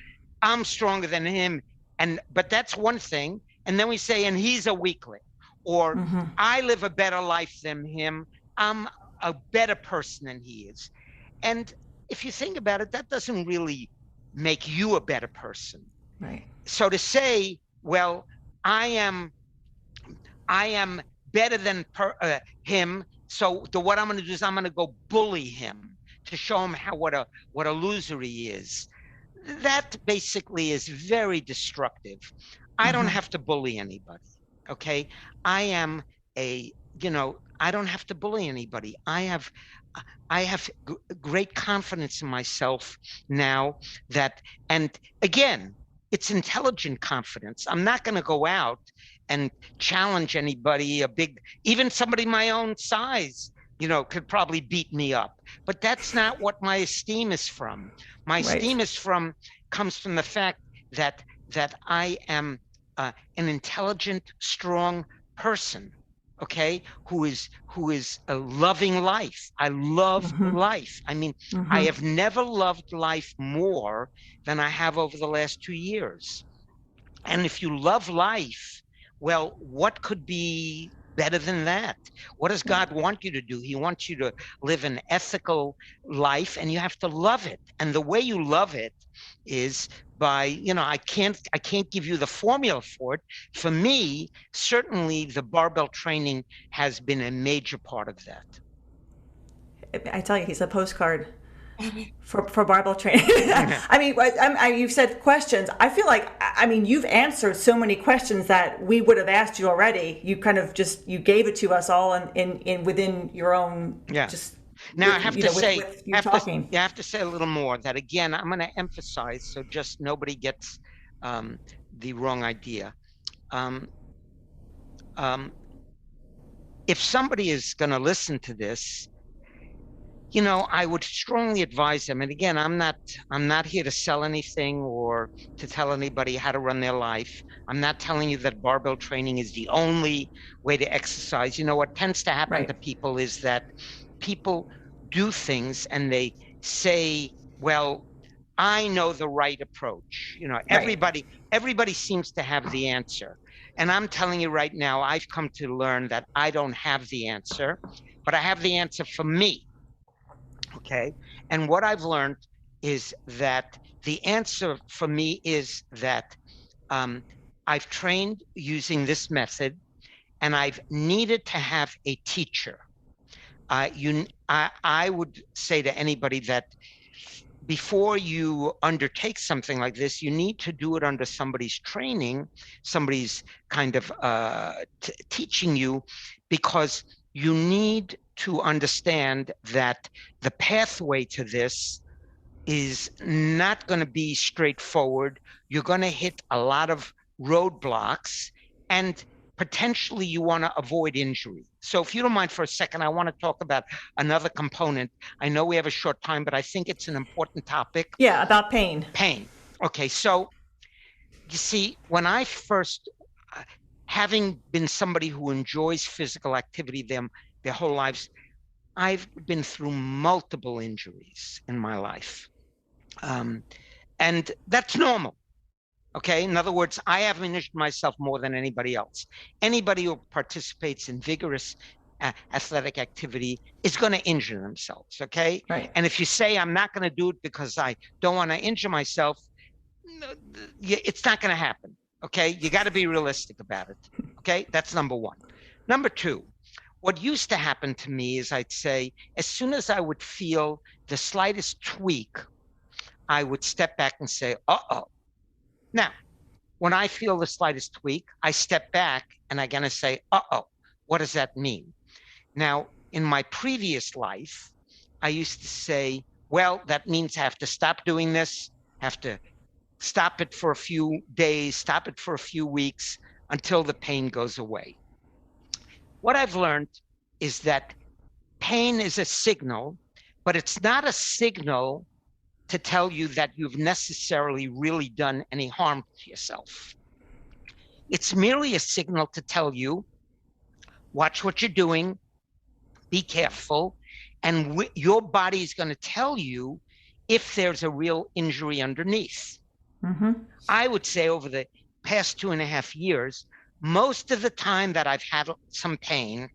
I'm stronger than him. But that's one thing. And then we say, and he's a weakling, or I live a better life than him. I'm a better person than he is. And if you think about it, that doesn't really make you a better person. Right. So to say, well, I am better than him. So what I'm going to do is I'm going to go bully him to show him what a loser he is. That basically is very destructive. I don't have to bully anybody. Okay, I am I don't have to bully anybody. I have great confidence in myself now and again, it's intelligent confidence. I'm not going to go out and challenge anybody, even somebody my own size, could probably beat me up. But that's not what my esteem is from. My esteem comes from the fact that I am an intelligent, strong person, okay, who is a loving life. I love life. I mean, I have never loved life more than I have over the last 2 years. And if you love life, well, what could be better than that? What does God want you to do? He wants you to live an ethical life, and you have to love it. And the way you love it is by, I can't give you the formula for it. For me, certainly the barbell training has been a major part of that. I tell you, he's a postcard for barbell training. I mean, you've said questions. I feel like, you've answered so many questions that we would have asked you already. You kind of you gave it to us all in within your own. Yeah. Now I have to say, I have to say a little more. That again, I'm going to emphasize so just nobody gets the wrong idea. If somebody is going to listen to this, I would strongly advise them. And again, I'm not here to sell anything or to tell anybody how to run their life. I'm not telling you that barbell training is the only way to exercise. What tends to happen to people is that people do things and they say, well, I know the right approach. Everybody seems to have the answer. And I'm telling you right now, I've come to learn that I don't have the answer, but I have the answer for me. Okay. And what I've learned is that the answer for me is that I've trained using this method, and I've needed to have a teacher. I would say to anybody that before you undertake something like this, you need to do it under somebody's training, somebody's kind of teaching you, because you need to understand that the pathway to this is not going to be straightforward. You're going to hit a lot of roadblocks, and potentially you want to avoid injury. So if you don't mind for a second, I want to talk about another component. I know we have a short time, but I think it's an important topic. Yeah, about pain. Pain. Okay, so you see, when I first, having been somebody who enjoys physical activity their whole lives, I've been through multiple injuries in my life. And that's normal. Okay. In other words, I haven't injured myself more than anybody else. Anybody who participates in vigorous athletic activity is going to injure themselves. Okay. Right. And if you say, I'm not going to do it because I don't want to injure myself, it's not going to happen. Okay. You got to be realistic about it. Okay. That's number one. Number two, what used to happen to me is I'd say, as soon as I would feel the slightest tweak, I would step back and say, uh-oh. Now, when I feel the slightest tweak, I step back and I'm going to say, uh-oh, what does that mean? Now, in my previous life, I used to say, well, that means I have to stop doing this, have to stop it for a few days, stop it for a few weeks until the pain goes away. What I've learned is that pain is a signal, but it's not a signal to tell you that you've necessarily really done any harm to yourself. It's merely a signal to tell you, watch what you're doing, be careful, and your body is going to tell you if there's a real injury underneath. Mm-hmm. I would say over the past 2.5 years, most of the time that I've had some pain,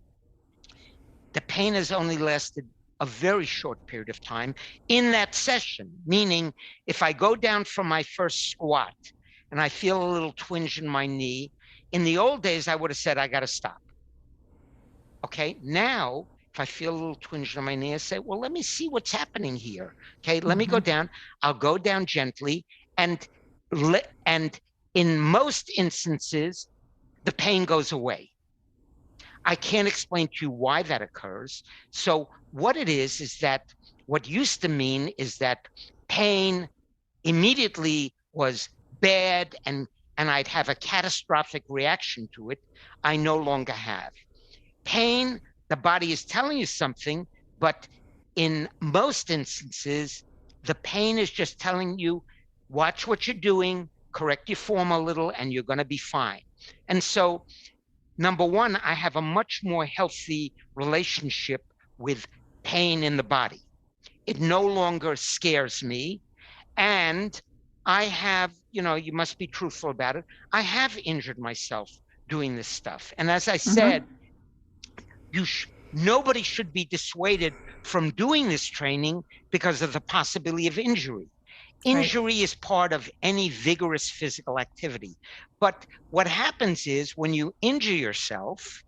the pain has only lasted a very short period of time in that session. Meaning, if I go down from my first squat and I feel a little twinge in my knee, in the old days, I would have said, I got to stop. Okay. Now, if I feel a little twinge in my knee, I say, well, let me see what's happening here. Okay. Let me go down. I'll go down gently. And in most instances, the pain goes away. I can't explain to you why that occurs. So what it is that what used to mean is that pain immediately was bad and I'd have a catastrophic reaction to it. I no longer have. Pain, the body is telling you something, but in most instances, the pain is just telling you, watch what you're doing, correct your form a little, and you're going to be fine. And so, number one, I have a much more healthy relationship with pain in the body. It no longer scares me. And I have, you must be truthful about it. I have injured myself doing this stuff. And as I said, nobody should be dissuaded from doing this training because of the possibility of injury. Injury is part of any vigorous physical activity. But what happens is when you injure yourself,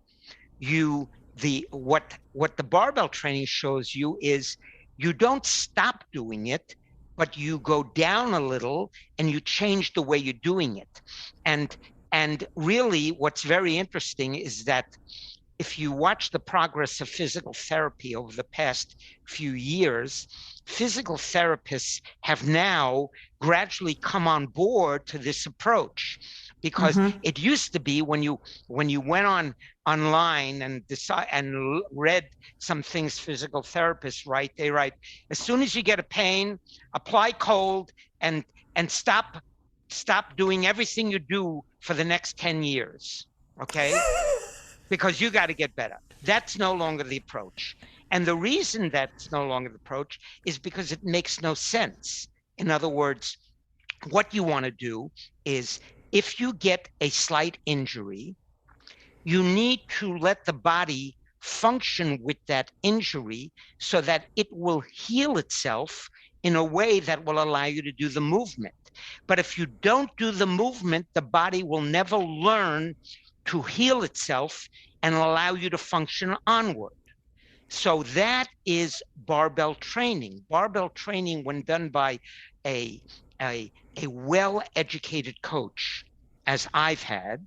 what the barbell training shows you is you don't stop doing it, but you go down a little and you change the way you're doing it. And really what's very interesting is that if you watch the progress of physical therapy over the past few years, physical therapists have now gradually come on board to this approach, because it used to be when you went online and read some things physical therapists write, they write, as soon as you get a pain, apply cold and stop doing everything you do for the next 10 years. Okay? Because you got to get better. That's no longer the approach. And the reason that's no longer the approach is because it makes no sense. In other words, what you want to do is, if you get a slight injury, you need to let the body function with that injury so that it will heal itself in a way that will allow you to do the movement. But if you don't do the movement, the body will never learn to heal itself and allow you to function onward. So that is barbell training. Barbell training, when done by a well-educated coach, as I've had,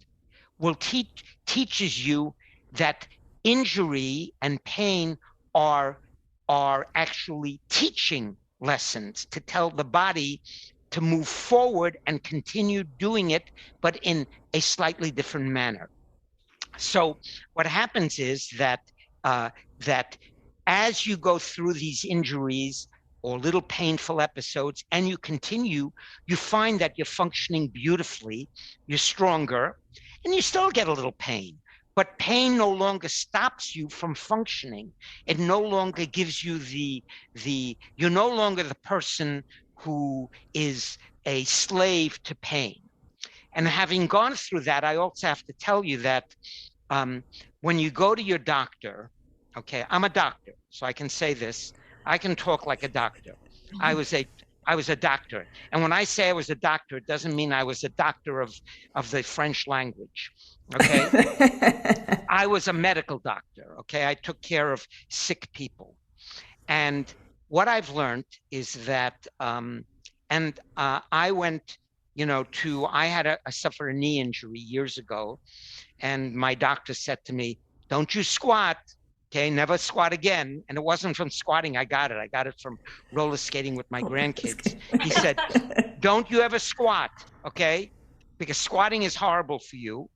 will teaches you that injury and pain are actually teaching lessons to tell the body to move forward and continue doing it, but in a slightly different manner. So what happens is that as you go through these injuries or little painful episodes and you continue, you find that you're functioning beautifully, you're stronger, and you still get a little pain. But pain no longer stops you from functioning. It no longer gives you you're no longer the person who is a slave to pain. And having gone through that, I also have to tell you that when you go to your doctor, okay, I'm a doctor, so I can say this. I can talk like a doctor. I was a doctor. And when I say I was a doctor, it doesn't mean I was a doctor of the French language, okay? I was a medical doctor, okay? I took care of sick people. And what I've learned is that, I went, I suffered a knee injury years ago, and my doctor said to me, don't you squat, okay, never squat again. And it wasn't from squatting I got it. I got it from roller skating with my grandkids. He said, don't you ever squat, okay, because squatting is horrible for you.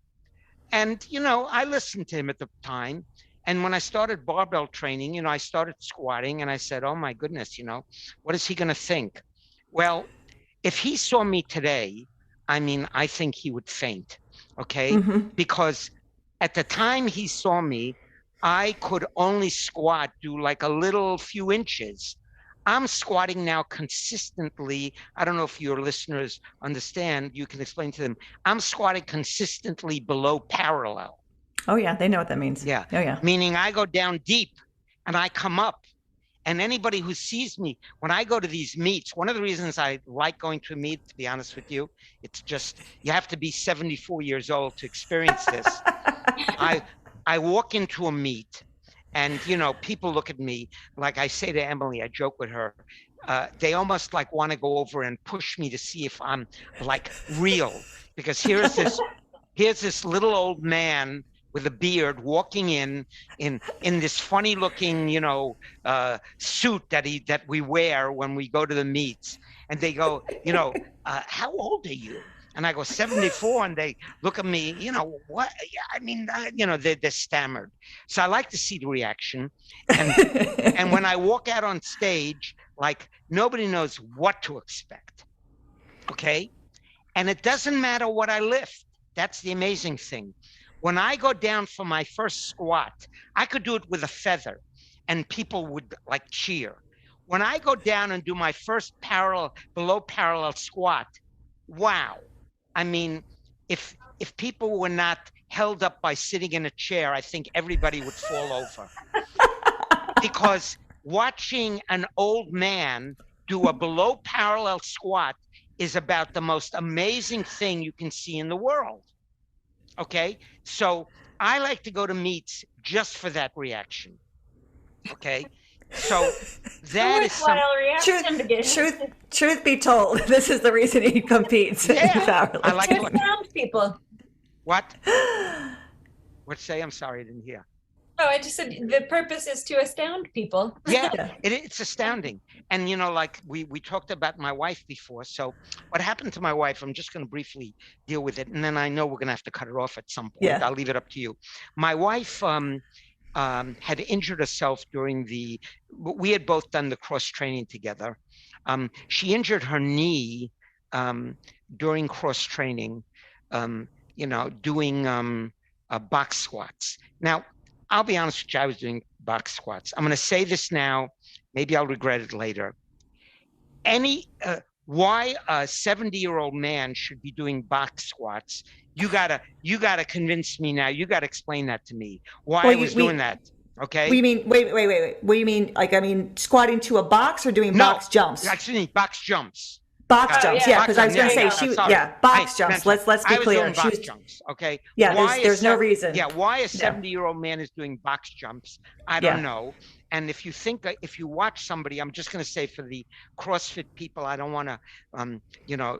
And, I listened to him at the time. And when I started barbell training, I started squatting, and I said, oh my goodness, what is he going to think? Well, if he saw me today, I think he would faint, okay? Because at the time he saw me, I could only squat, do like a little few inches. I'm squatting now consistently. I don't know if your listeners understand, you can explain to them. I'm squatting consistently below parallel. Oh yeah, they know what that means. Yeah. Oh yeah. Meaning I go down deep and I come up. And anybody who sees me, when I go to these meets, one of the reasons I like going to a meet, to be honest with you, it's just, you have to be 74 years old to experience this. I walk into a meet and, people look at me, like I say to Emily, I joke with her, they almost like want to go over and push me to see if I'm like real, because here's this little old man with a beard walking in this funny looking, suit that we wear when we go to the meets. And they go, how old are you? And I go, 74. And they look at me, what? I mean, they're stammered. So I like to see the reaction. And when I walk out on stage, like nobody knows what to expect. Okay. And it doesn't matter what I lift. That's the amazing thing. When I go down for my first squat, I could do it with a feather and people would like cheer. When I go down and do my first below parallel squat, wow. I mean, if people were not held up by sitting in a chair, I think everybody would fall over. Because watching an old man do a below parallel squat is about the most amazing thing you can see in the world. Okay, so I like to go to meets just for that reaction. Okay, so that is some truth be told, this is the reason he competes. Yeah, I like to astound people. What say? I'm sorry, I didn't hear. Oh, I just said the purpose is to astound people. Yeah, it's astounding. And, like we talked about my wife before. So what happened to my wife, I'm just going to briefly deal with it. And then I know we're going to have to cut it off at some point. Yeah. I'll leave it up to you. My wife had injured herself we had both done the cross training together. She injured her knee during cross training, doing box squats. Now, I'll be honest with you, I was doing box squats. I'm going to say this now. Maybe I'll regret it later. Why a 70-year-old man should be doing box squats? You gotta convince me now. You gotta explain that to me. Why I was doing that. Okay. What do you mean? Wait. What do you mean? Squatting to a box or doing box jumps? Excuse me, box jumps. Box jumps, yeah, because I was going to say box jumps. Let's be clear. Box jumps, okay. Yeah, there's no reason. Yeah, why a 70-year-old man is doing box jumps, I don't know. And if you watch somebody, I'm just going to say for the CrossFit people, I don't want to,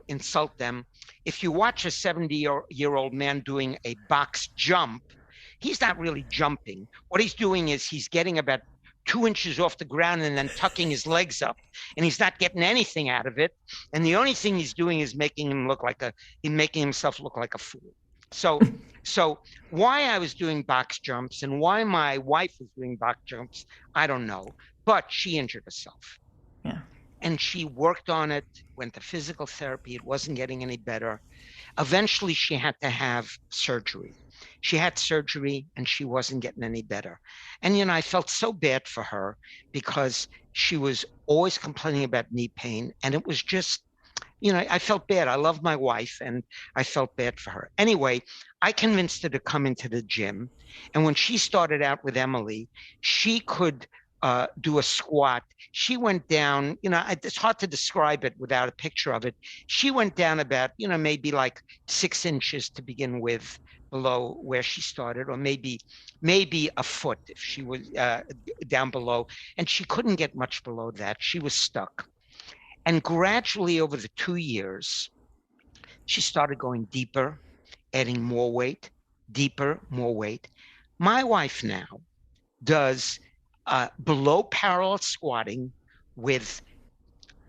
insult them. If you watch a 70-year-old man doing a box jump, he's not really jumping. What he's doing is he's getting about 2 inches off the ground and then tucking his legs up, and he's not getting anything out of it. And the only thing he's doing is making himself look like a fool. So why I was doing box jumps and why my wife was doing box jumps, I don't know, but she injured herself. Yeah. And she worked on it, went to physical therapy. It wasn't getting any better. Eventually she had to have surgery. She had surgery and she wasn't getting any better. And, I felt so bad for her because she was always complaining about knee pain. And it was just, I felt bad. I love my wife and I felt bad for her. Anyway, I convinced her to come into the gym. And when she started out with Emily, she could do a squat. She went down, it's hard to describe it without a picture of it. She went down about, maybe like 6 inches to begin with, below where she started, or maybe a foot if she was down below, and she couldn't get much below that. She was stuck. And gradually over the 2 years, she started going deeper, adding more weight, deeper, more weight. My wife now does below parallel squatting with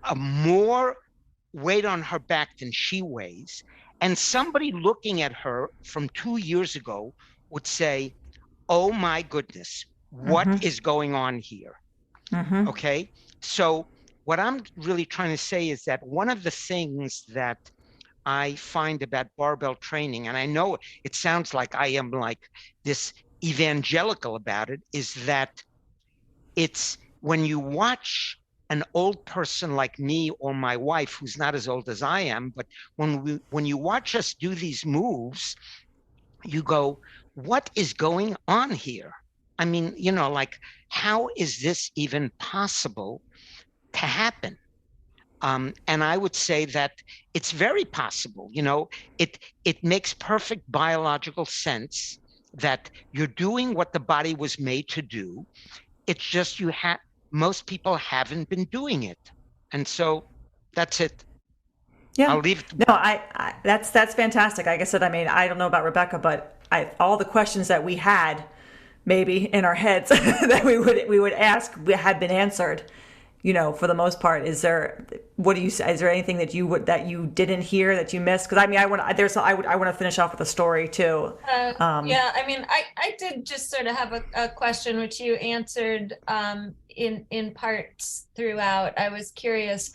a more weight on her back than she weighs. And somebody looking at her from 2 years ago would say, oh my goodness, what is going on here? Okay. So what I'm really trying to say is that one of the things that I find about barbell training, and I know it sounds like I am like this evangelical about it, is that it's when you watch an old person like me or my wife, who's not as old as I am, but when you watch us do these moves, you go, what is going on here? I mean, like, how is this even possible to happen? And I would say that it's very possible. It makes perfect biological sense that you're doing what the body was made to do. It's just most people haven't been doing it, and so that's it. Yeah. I'll leave. No, that's fantastic. Like I said, I mean, I don't know about Rebecca, but all the questions that we had maybe in our heads that we would ask had been answered. For the most part. Is there anything that you didn't hear that you missed? Because I mean, I want to finish off with a story too. Yeah, I mean, I did just sort of have a question which you answered in parts throughout. I was curious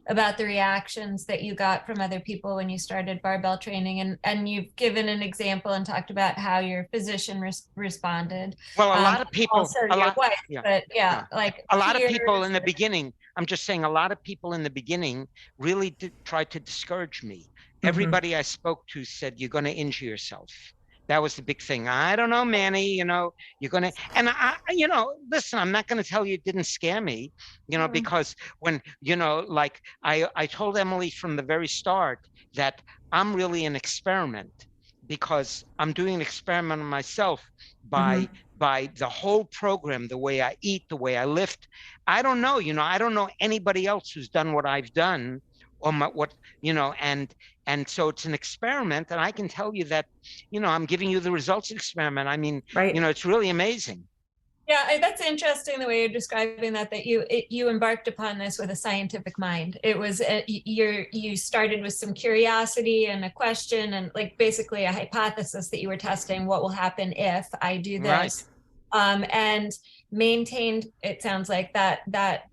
about the reactions that you got from other people when you started barbell training, and you've given an example and talked about how your physician responded. Well, a lot of people, also your wife, yeah, but like a lot of people in the beginning. I'm just saying, a lot of people in the beginning really did try to discourage me. Everybody I spoke to said, "You're going to injure yourself." That was the big thing. I don't know, Manny, you're going to, and listen, I'm not going to tell you it didn't scare me, because when, like I told Emily from the very start that I'm really an experiment, because I'm doing an experiment on myself by the whole program, the way I eat, the way I lift. I don't know, I don't know anybody else who's done what I've done, or and so it's an experiment, and I can tell you that, I'm giving you the results of the experiment. I mean, right. It's really amazing. Yeah, that's interesting the way you're describing that you embarked upon this with a scientific mind. It was you started with some curiosity and a question, and like basically a hypothesis that you were testing. What will happen if I do this? Right. And maintained, it sounds like that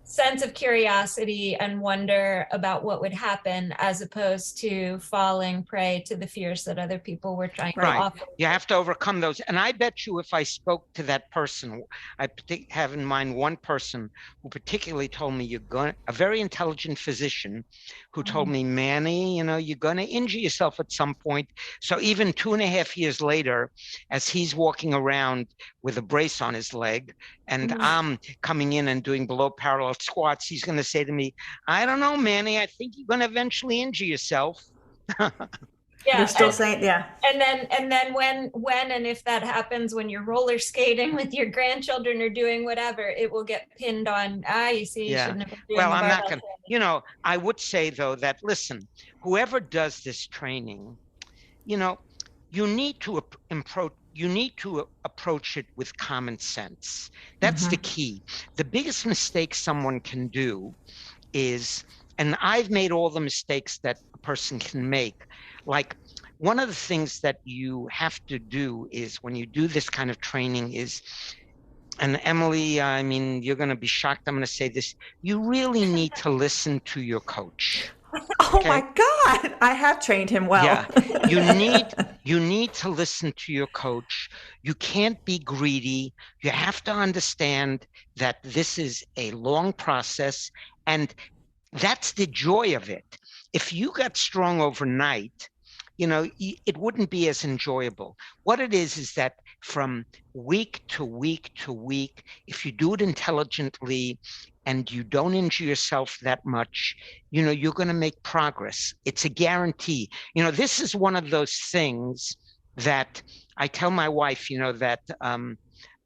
sense of curiosity and wonder about what would happen, as opposed to falling prey to the fears that other people were trying to offer. You have to overcome those. And I bet you if I spoke to that person, I have in mind one person who particularly told me, a very intelligent physician who told me, Manny, you're going to injure yourself at some point. So even 2.5 years later, as he's walking around with a brace on his leg, and I'm coming in and doing below parallel squats, he's going to say to me, I don't know, Manny, I think you're going to eventually injure yourself. Yeah, you're still saying, yeah. And then when and if that happens, when you're roller skating with your grandchildren or doing whatever, it will get pinned on, you see, you shouldn't have been doing well, I'm not going to, I would say though that, listen, whoever does this training, you need to approach it with common sense. That's the key. The biggest mistake someone can do is, and I've made all the mistakes that a person can make, like one of the things that you have to do is when you do this kind of training is, and Emily, I mean, you're going to be shocked I'm going to say this, you really need to listen to your coach. Oh my God, I have trained him well. Yeah, you need to listen to your coach. You can't be greedy. You have to understand that this is a long process, and that's the joy of it. If you got strong overnight, it wouldn't be as enjoyable. What it is that from week to week to week, if you do it intelligently and you don't injure yourself that much, you're going to make progress. It's a guarantee. This is one of those things that I tell my wife, that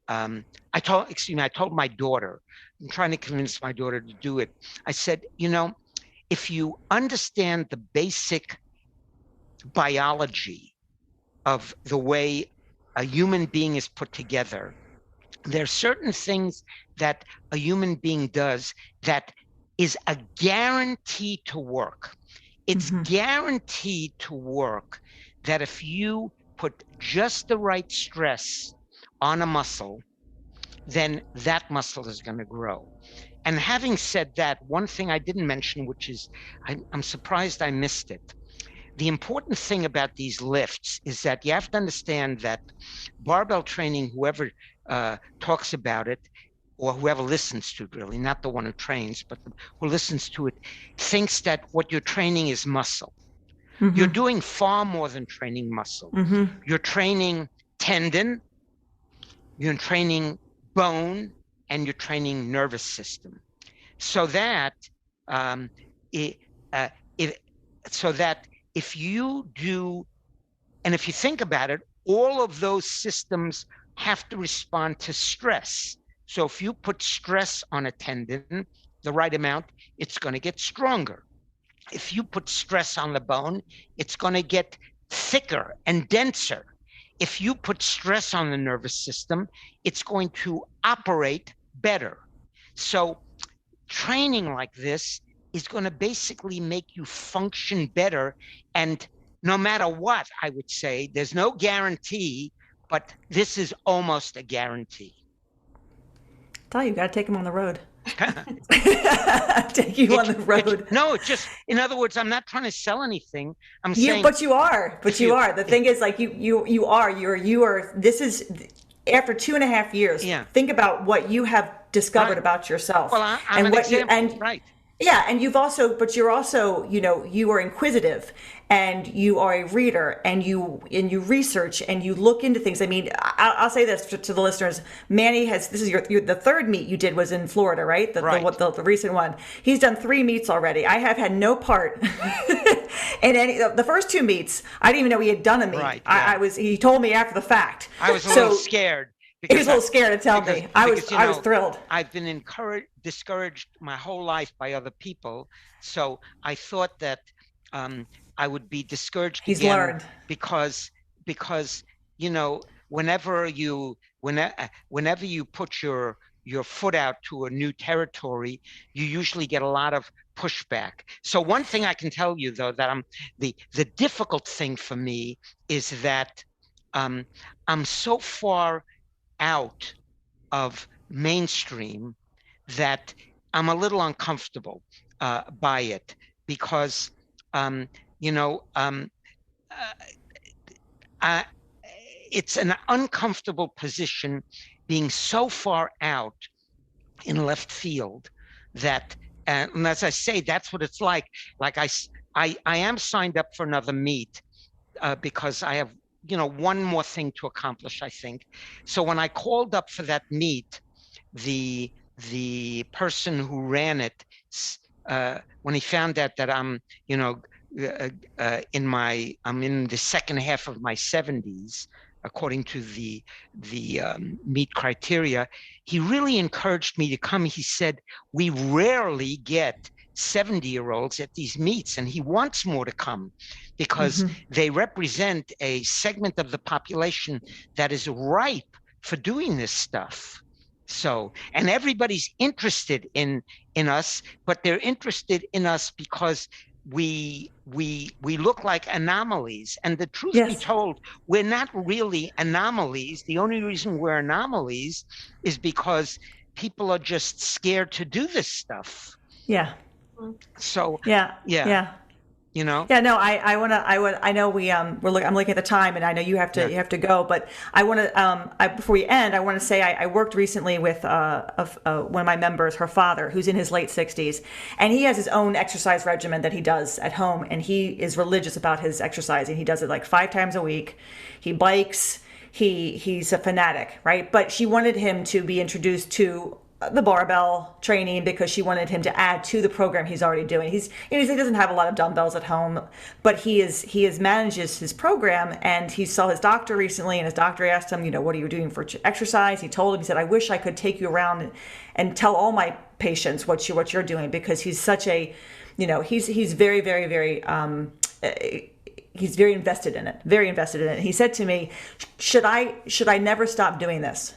I told my daughter, I'm trying to convince my daughter to do it. I said, if you understand the basic biology of the way a human being is put together, there are certain things that a human being does that is a guarantee to work. It's guaranteed to work that if you put just the right stress on a muscle, then that muscle is going to grow. And having said that, one thing I didn't mention, which is, I'm surprised I missed it. The important thing about these lifts is that you have to understand that barbell training, whoever talks about it, or whoever listens to it, really, not the one who trains, but who listens to it, thinks that what you're training is muscle. You're doing far more than training muscle. You're training tendon, you're training bone, and you're training nervous system. So that so that if you do, and if you think about it, all of those systems have to respond to stress. So if you put stress on a tendon, the right amount, it's going to get stronger. If you put stress on the bone, it's going to get thicker and denser. If you put stress on the nervous system, it's going to operate better. So training like this is going to basically make you function better. And no matter what, I would say, there's no guarantee, but this is almost a guarantee. Tell you, got to take him on the road. Take you on the road. No, just, in other words, I'm not trying to sell anything. I'm saying, but you are. The thing is, like, you are. This is after 2.5 years. Yeah. Think about what you have discovered about yourself. Well, I'm and an example, right? Yeah, and you're also, you are inquisitive, and you are a reader, and you research, and you look into things. I mean, I'll say this to the listeners: Manny this is the third meet you did was in Florida, right? The recent one. He's done 3 meets already. I have had no part in any. The first 2 meets, I didn't even know he had done a meet. Right, yeah. He told me after the fact. I was a little scared. He was a little scared to tell me. I was thrilled. I've been discouraged my whole life by other people, so I thought that I would be discouraged He's again learned. because whenever you put your foot out to a new territory, you usually get a lot of pushback. So one thing I can tell you, though, that the difficult thing for me is that I'm so far out of mainstream that I'm a little uncomfortable by it, because it's an uncomfortable position being so far out in left field that, and as I say, that's what it's like. Like I am signed up for another meet because I have one more thing to accomplish, I think. So when I called up for that meet, the person who ran it, when he found out that I'm in the second half of my 70s, according to the meet criteria, he really encouraged me to come. He said, we rarely get 70-year-olds at these meets, and he wants more to come because they represent a segment of the population that is ripe for doing this stuff. So, and everybody's interested in us, but they're interested in us because we look like anomalies. And the truth be told, we're not really anomalies. The only reason we're anomalies is because people are just scared to do this stuff. Yeah. So yeah. Yeah, no, I know I'm looking at the time, and I know you have to go, but I want to, before we end, I want to say I worked recently with one of my members, her father, who's in his late 60s, and he has his own exercise regimen that he does at home, and he is religious about his exercising. He does it like 5 times a week. He bikes. He's a fanatic, right? But she wanted him to be introduced to the barbell training because she wanted him to add to the program he's already doing. He doesn't have a lot of dumbbells at home, but he manages his program, and he saw his doctor recently, and his doctor asked him, what are you doing for exercise? He told him, he said, I wish I could take you around and tell all my patients what you're doing, because he's such a, he's very, very, very, he's very invested in it. He said to me, should I never stop doing this?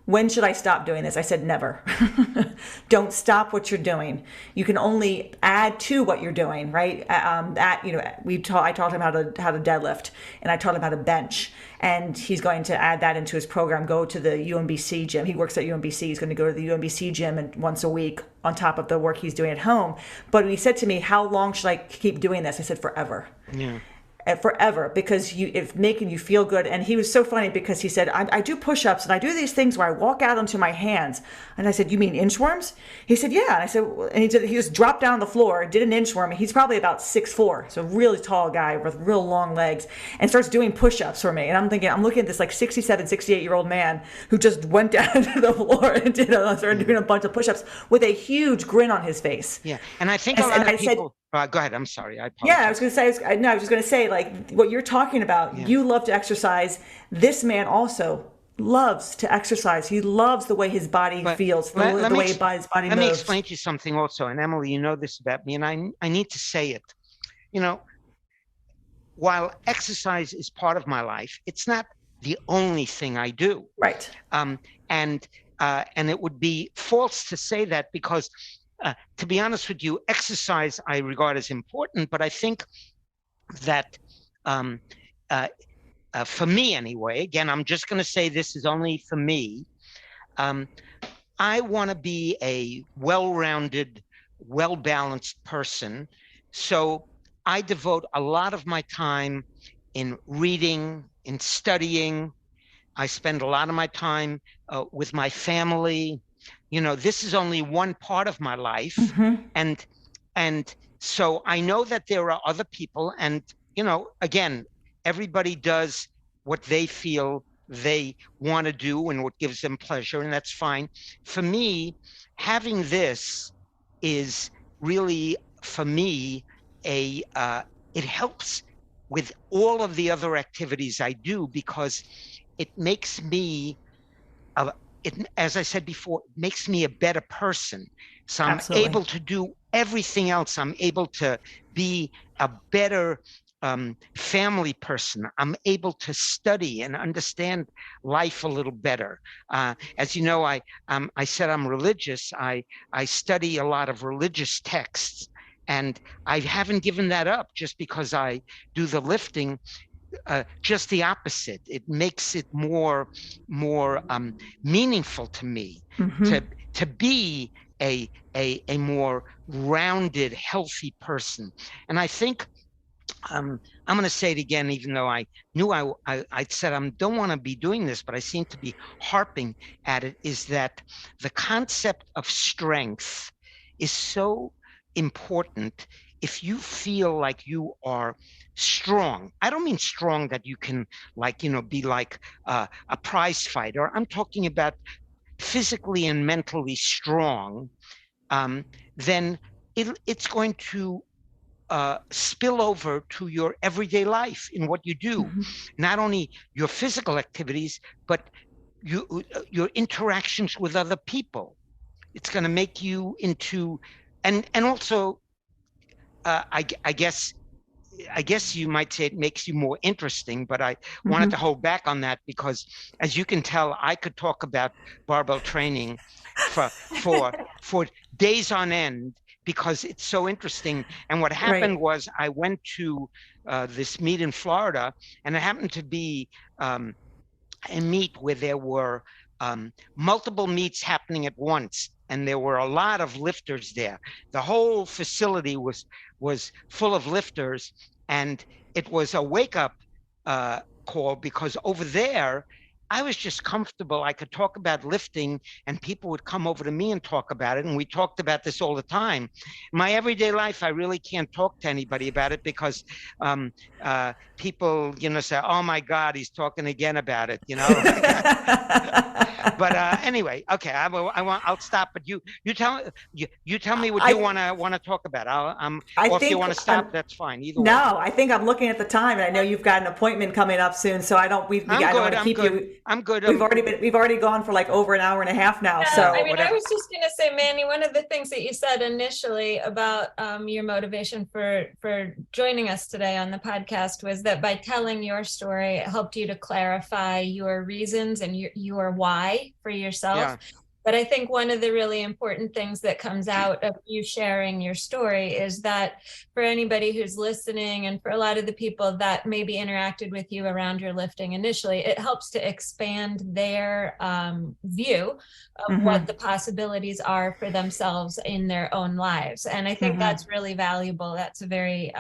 When should I stop doing this? I said, never. Don't stop what you're doing. You can only add to what you're doing, right? I taught him how to deadlift, and I taught him how to bench, and he's going to add that into his program. Go to the UMBC gym. He works at UMBC. He's going to go to the UMBC gym once a week on top of the work he's doing at home. But he said to me, how long should I keep doing this? I said, forever. Yeah. forever because it's making you feel good. And he was so funny because he said, I do push-ups and I do these things where I walk out onto my hands. And I said, you mean inchworms? He said, yeah. And I said, and he just dropped down on the floor, did an inchworm. He's probably about 6'4", so a really tall guy with real long legs, and starts doing push-ups for me. And I'm looking at this like 67, 68-year-old man who just went down to the floor and started doing a bunch of push-ups with a huge grin on his face. Yeah. And I think a lot of people... go ahead. I'm sorry. I apologize. Yeah, I was going to say, I was just going to say, like, what you're talking about, you love to exercise. This man also loves to exercise. He loves the way his body feels, the way his body moves. Let me explain to you something also. And Emily, you know this about me, and I need to say it. You know, while exercise is part of my life, it's not the only thing I do. Right. And it would be false to say that because, to be honest with you, exercise I regard as important, but I think that for me anyway, again, I'm just going to say this is only for me. I want to be a well-rounded, well-balanced person. So I devote a lot of my time in reading, in studying. I spend a lot of my time with my family. You know, this is only one part of my life. And so I know that there are other people, and, you know, again, everybody does what they feel they want to do and what gives them pleasure, and that's fine. For me, having this is really, for me, it helps with all of the other activities I do, because it makes me, as I said before, it makes me a better person. So I'm able to do everything else. I'm able to be a better family person. I'm able to study and understand life a little better. As you know, I said I'm religious. I study a lot of religious texts, and I haven't given that up just because I do the lifting. Just the opposite. It makes it more meaningful to me to be a more rounded, healthy person. And I think I'm going to say it again, even though I knew I said I don't want to be doing this, but I seem to be harping at it, is that the concept of strength is so important. If you feel like you are strong, I don't mean strong that you can, like, you know, be like a prize fighter. I'm talking about physically and mentally strong, then it's going to spill over to your everyday life in what you do. Not only your physical activities, but your interactions with other people. It's going to make you into, and also, I guess you might say it makes you more interesting, but I wanted to hold back on that because, as you can tell, I could talk about barbell training for days on end because it's so interesting. And what happened was I went to this meet in Florida, and it happened to be a meet where there were multiple meets happening at once. And there were a lot of lifters there. The whole facility was full of lifters, and it was a wake-up call because over there, I was just comfortable. I could talk about lifting, and people would come over to me and talk about it, and we talked about this all the time. In my everyday life, I really can't talk to anybody about it because people, you know, say, "Oh my God, he's talking again about it," you know. But anyway, okay, I'll stop. But you tell me what you want to talk about. Or if you want to stop, that's fine. Either way. No, I think I'm looking at the time, and I know you've got an appointment coming up soon, so I don't want to keep you. I'm good. We've already gone for like over an hour and a half now. Yeah, so I mean, I was just going to say, Manny, one of the things that you said initially about your motivation for joining us today on the podcast was that by telling your story, it helped you to clarify your reasons and your why for yourself. Yeah. But I think one of the really important things that comes out of you sharing your story is that for anybody who's listening and for a lot of the people that maybe interacted with you around your lifting initially, it helps to expand their view of what the possibilities are for themselves in their own lives. And I think that's really valuable. That's a very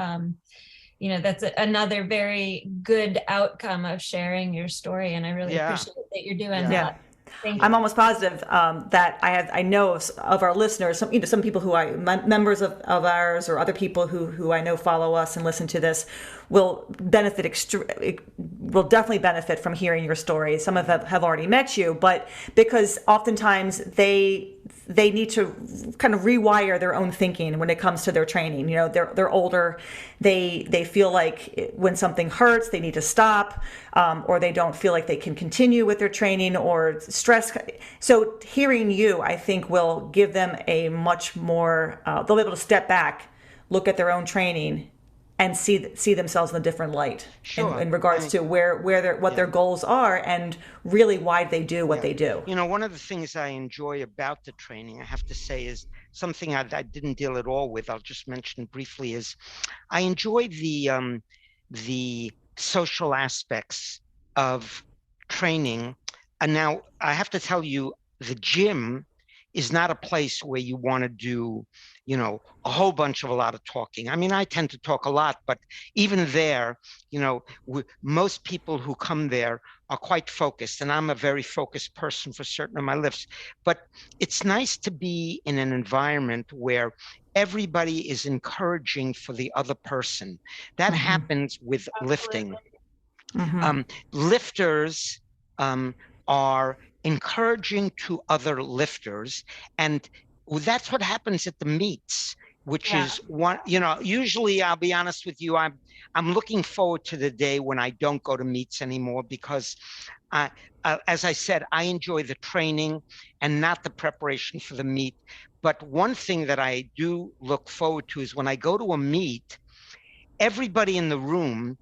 that's another very good outcome of sharing your story. And I really appreciate that you're doing that. Thank you. I'm almost positive that I know of our listeners, some people who members of ours or other people who I know follow us and listen to this will definitely benefit from hearing your story. Some of them have already met you, but because oftentimes they need to kind of rewire their own thinking when it comes to their training. They're older. They feel like when something hurts, they need to stop, or they don't feel like they can continue with their training, or stress. So hearing you, I think, will give them a much more, they'll be able to step back, look at their own training, and see themselves in a different light in regards to what their goals are and really why they do what they do. One of the things I enjoy about the training, I have to say, is something I didn't deal at all with. I'll just mention briefly is I enjoy the social aspects of training. And now I have to tell you, the gym is not a place where you want to do a whole bunch of a lot of talking. I mean, I tend to talk a lot, but even there, most people who come there are quite focused, and I'm a very focused person for certain of my lifts. But it's nice to be in an environment where everybody is encouraging for the other person. That happens with lifting. Lifters are encouraging to other lifters, and that's what happens at the meets, which is one, usually, I'll be honest with you, I'm looking forward to the day when I don't go to meets anymore, because as I said, I enjoy the training and not the preparation for the meet. But one thing that I do look forward to is when I go to a meet, everybody in the room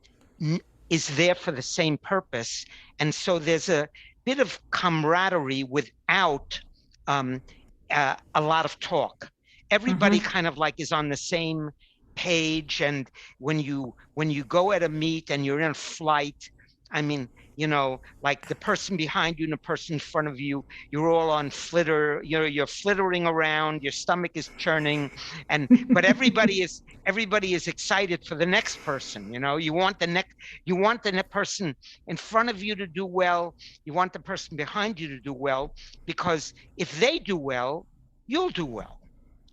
is there for the same purpose. And so there's a bit of camaraderie without a lot of talk. Everybody kind of like is on the same page. And when you go at a meet and you're in a flight, I mean, like the person behind you and the person in front of you, you're all on flitter, you're flittering around, your stomach is churning, but everybody is excited for the next person. You want the next person in front of you to do well. You want the person behind you to do well, because if they do well, you'll do well.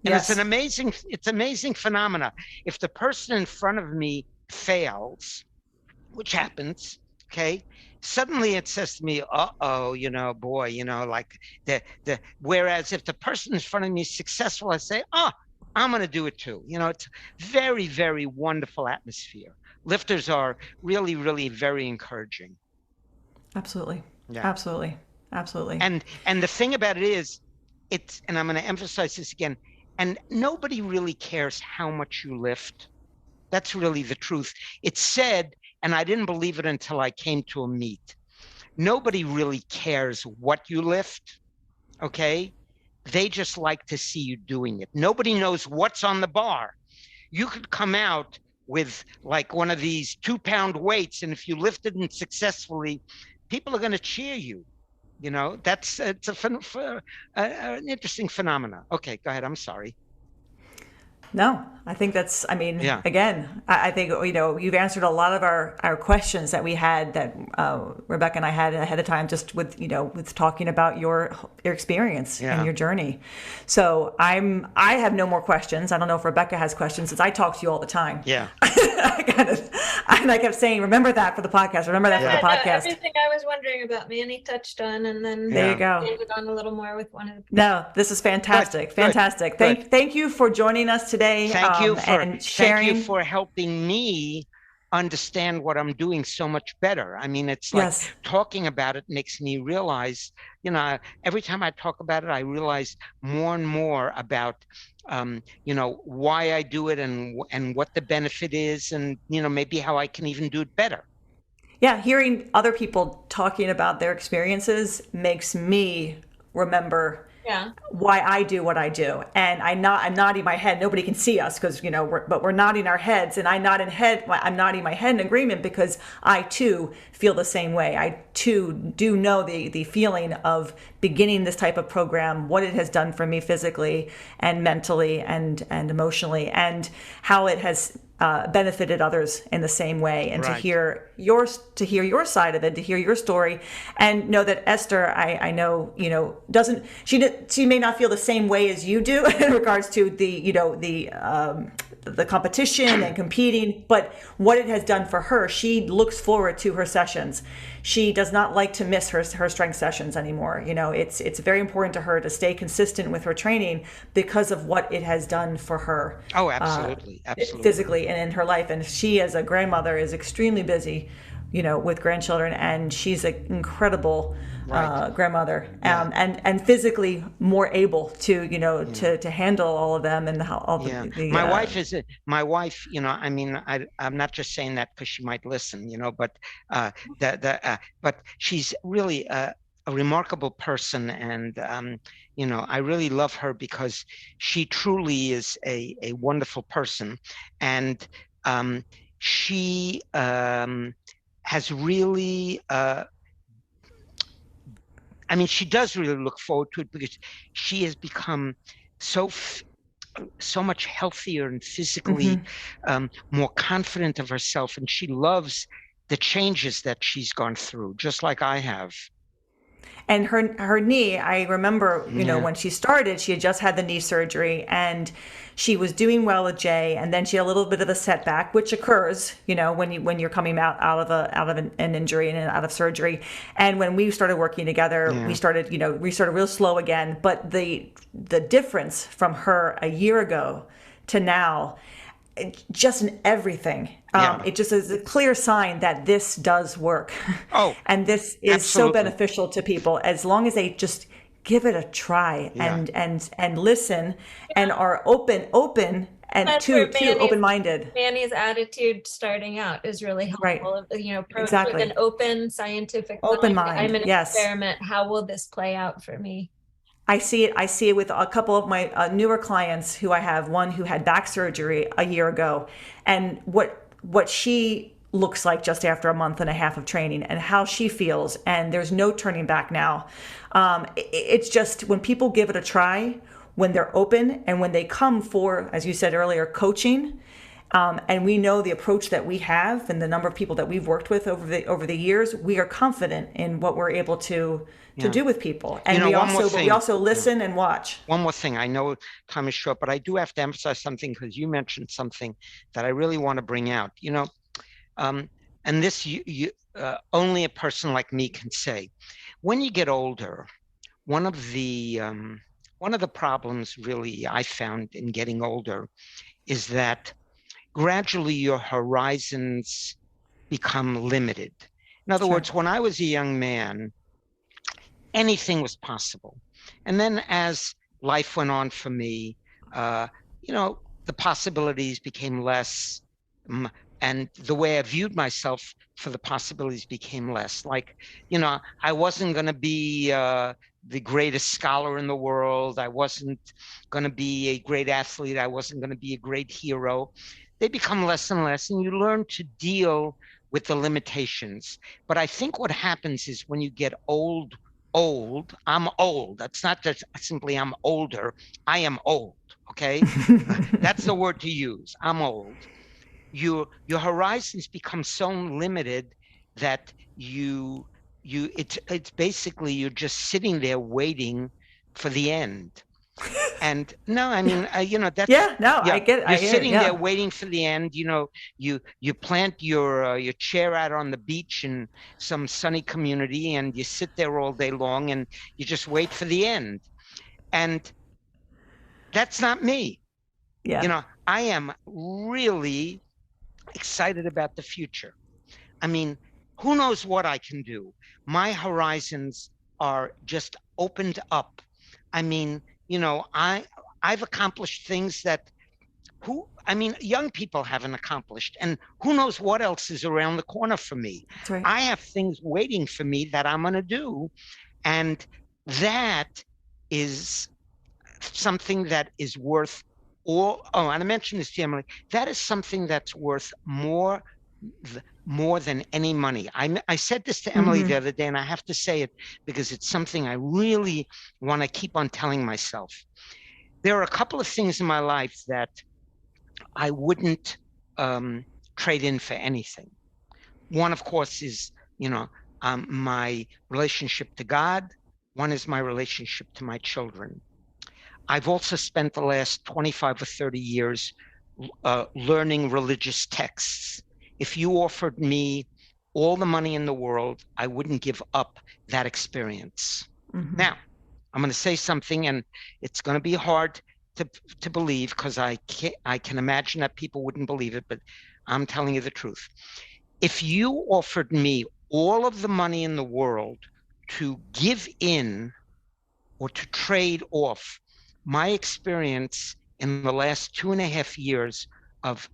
And it's amazing phenomena. If the person in front of me fails, which happens, okay, suddenly it says to me, like whereas if the person in front of me is successful, I say, I'm going to do it too. It's very, very wonderful atmosphere. Lifters are really, really very encouraging. Absolutely. Yeah. Absolutely. And the thing about it is, and I'm going to emphasize this again, and nobody really cares how much you lift. That's really the truth. It's said, and I didn't believe it until I came to a meet, nobody really cares what you lift, okay? They just like to see you doing it. Nobody knows what's on the bar. You could come out with like one of these 2-pound weights, and if you lifted them successfully, people are going to cheer you. It's an interesting phenomenon. Okay, go ahead. I'm sorry. No, I think that's, again, I think, you've answered a lot of our questions that we had, that Rebecca and I had ahead of time, just with talking about your experience and your journey. So I have no more questions. I don't know if Rebecca has questions, since I talk to you all the time. Yeah. I kept saying, remember that for the podcast. Remember that for the podcast. Everything I was wondering about, Manny touched on, and then there you go. Ended on a little more with one of the. No, this is fantastic. Good. Fantastic. Good. Thank you for joining us today. Thank you and sharing. Thank you for helping me understand what I'm doing so much better. I mean, it's like talking about it makes me realize, every time I talk about it, I realize more and more about, why I do it and what the benefit is, and, maybe how I can even do it better. Yeah. Hearing other people talking about their experiences makes me remember why I do what I do. And I'm nodding my head. Nobody can see us because, but we're nodding our heads, and I'm nodding my head in agreement, because I too feel the same way. I too do know the feeling of beginning this type of program, what it has done for me physically and mentally and emotionally, and how it has benefited others in the same way, and Right. to hear your side of it, to hear your story, and know that Esther, I know, doesn't, she may not feel the same way as you do in regards to the competition and competing, but what it has done for her, she looks forward to her sessions. She does not like to miss her strength sessions anymore. It's very important to her to stay consistent with her training because of what it has done for her. Oh, absolutely. Absolutely. Physically and in her life. And she, as a grandmother, is extremely busy, with grandchildren, and she's an incredible grandmother, and physically more able to, to handle all of them, and my wife, I'm not just saying that because she might listen, but but she's really a remarkable person, and I really love her because she truly is a wonderful person, and she has really she does really look forward to it because she has become so much healthier and physically more confident of herself, and she loves the changes that she's gone through, just like I have. And her knee, I remember, when she started, she had just had the knee surgery, and she was doing well with Jay, and then she had a little bit of a setback, which occurs, when you're coming out of an injury and out of surgery. And when we started working together, we started real slow again. But the difference from her a year ago to now, just in everything, it just is a clear sign that this does work. Oh, and this is absolutely. So beneficial to people, as long as they just give it a try and listen and are open and open-minded. Manny's attitude starting out is really helpful. Right. Approach Exactly. with an open scientific mind. I'm an Yes. experiment. How will this play out for me? I see it with a couple of my newer clients who I have, one who had back surgery a year ago, and what she looks like just after a month and a half of training, and how she feels, and there's no turning back now. It's just, when people give it a try, when they're open, and when they come for, as you said earlier, coaching, and we know the approach that we have and the number of people that we've worked with over the years, we are confident in what we're able to do with people. And we also listen and watch. One more thing. I know time is short, but I do have to emphasize something, because you mentioned something that I really want to bring out. And this only a person like me can say. When you get older, one of the problems really I found in getting older is that gradually your horizons become limited. In other words, when I was a young man, anything was possible. And then as life went on for me, the possibilities became less, and the way I viewed myself for the possibilities became less. Like, I wasn't going to be the greatest scholar in the world. I wasn't going to be a great athlete. I wasn't going to be a great hero. They become less and less, and you learn to deal with the limitations. But I think what happens is, when you get old, I'm old. That's not just simply I'm older. I am old, okay? That's the word to use. I'm old. Your horizons become so limited that it's basically you're just sitting there waiting for the end. And no, I mean, I get it. You're sitting there waiting for the end. You plant your chair out on the beach in some sunny community, and you sit there all day long, and you just wait for the end. And that's not me. Yeah. I am really excited about the future. I mean, who knows what I can do? My horizons are just opened up. I mean, I've accomplished things that young people haven't accomplished, and who knows what else is around the corner for me. That's right. I have things waiting for me that I'm going to do, and that is something that is worth and I mentioned this to Emily, that is something that's worth more more than any money. I said this to Emily the other day, and I have to say it because it's something I really want to keep on telling myself. There are a couple of things in my life that I wouldn't trade in for anything. One, of course, is, my relationship to God. One is my relationship to my children. I've also spent the last 25 or 30 years learning religious texts. If you offered me all the money in the world, I wouldn't give up that experience. Now, I'm going to say something, and it's going to be hard to believe, because I can imagine that people wouldn't believe it, but I'm telling you the truth. If you offered me all of the money in the world to give in or to trade off my experience in the last 2.5 years of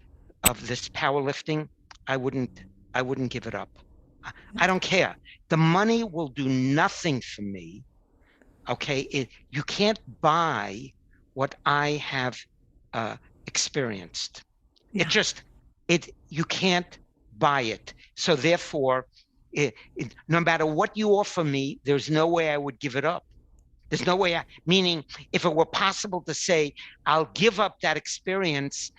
this powerlifting, I wouldn't give it up. I don't care. The money will do nothing for me. Okay, you can't buy what I have experienced. Yeah. You can't buy it. So therefore, no matter what you offer me, there's no way I would give it up. There's no way. Meaning, if it were possible to say, I'll give up that experience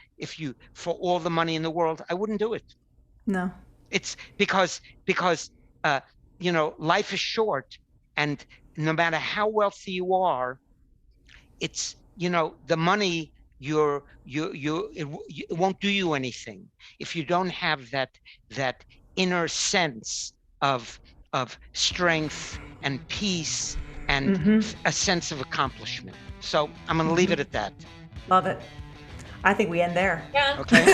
for all the money in the world, I wouldn't do it. No. It's because life is short, and no matter how wealthy you are, it's the money it won't do you anything if you don't have that inner sense of strength and peace and a sense of accomplishment. So I'm going to leave it at that. Love it. I think we end there. Yeah. Okay.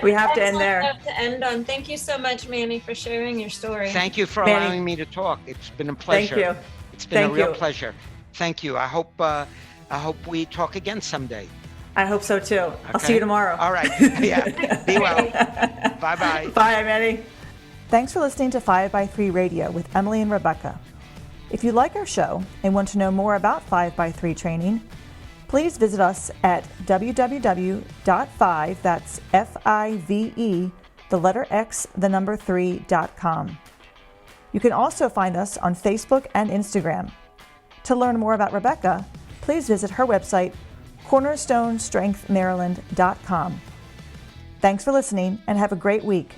We have to end there. To end on. Thank you so much, Manny, for sharing your story. Thank you for allowing me to talk. It's been a pleasure. Thank you. It's been a real pleasure. Thank you. I hope we talk again someday. I hope so too. Okay. I'll see you tomorrow. All right. Yeah. Be well. Bye-bye. Bye, Manny. Thanks for listening to 5x3 Radio with Emily and Rebecca. If you like our show and want to know more about 5x3 training, please visit us at www.5, that's F-I-V-E, the letter X, the number 3.com. You can also find us on Facebook and Instagram. To learn more about Rebecca, please visit her website, cornerstonestrengthmaryland.com. Thanks for listening and have a great week.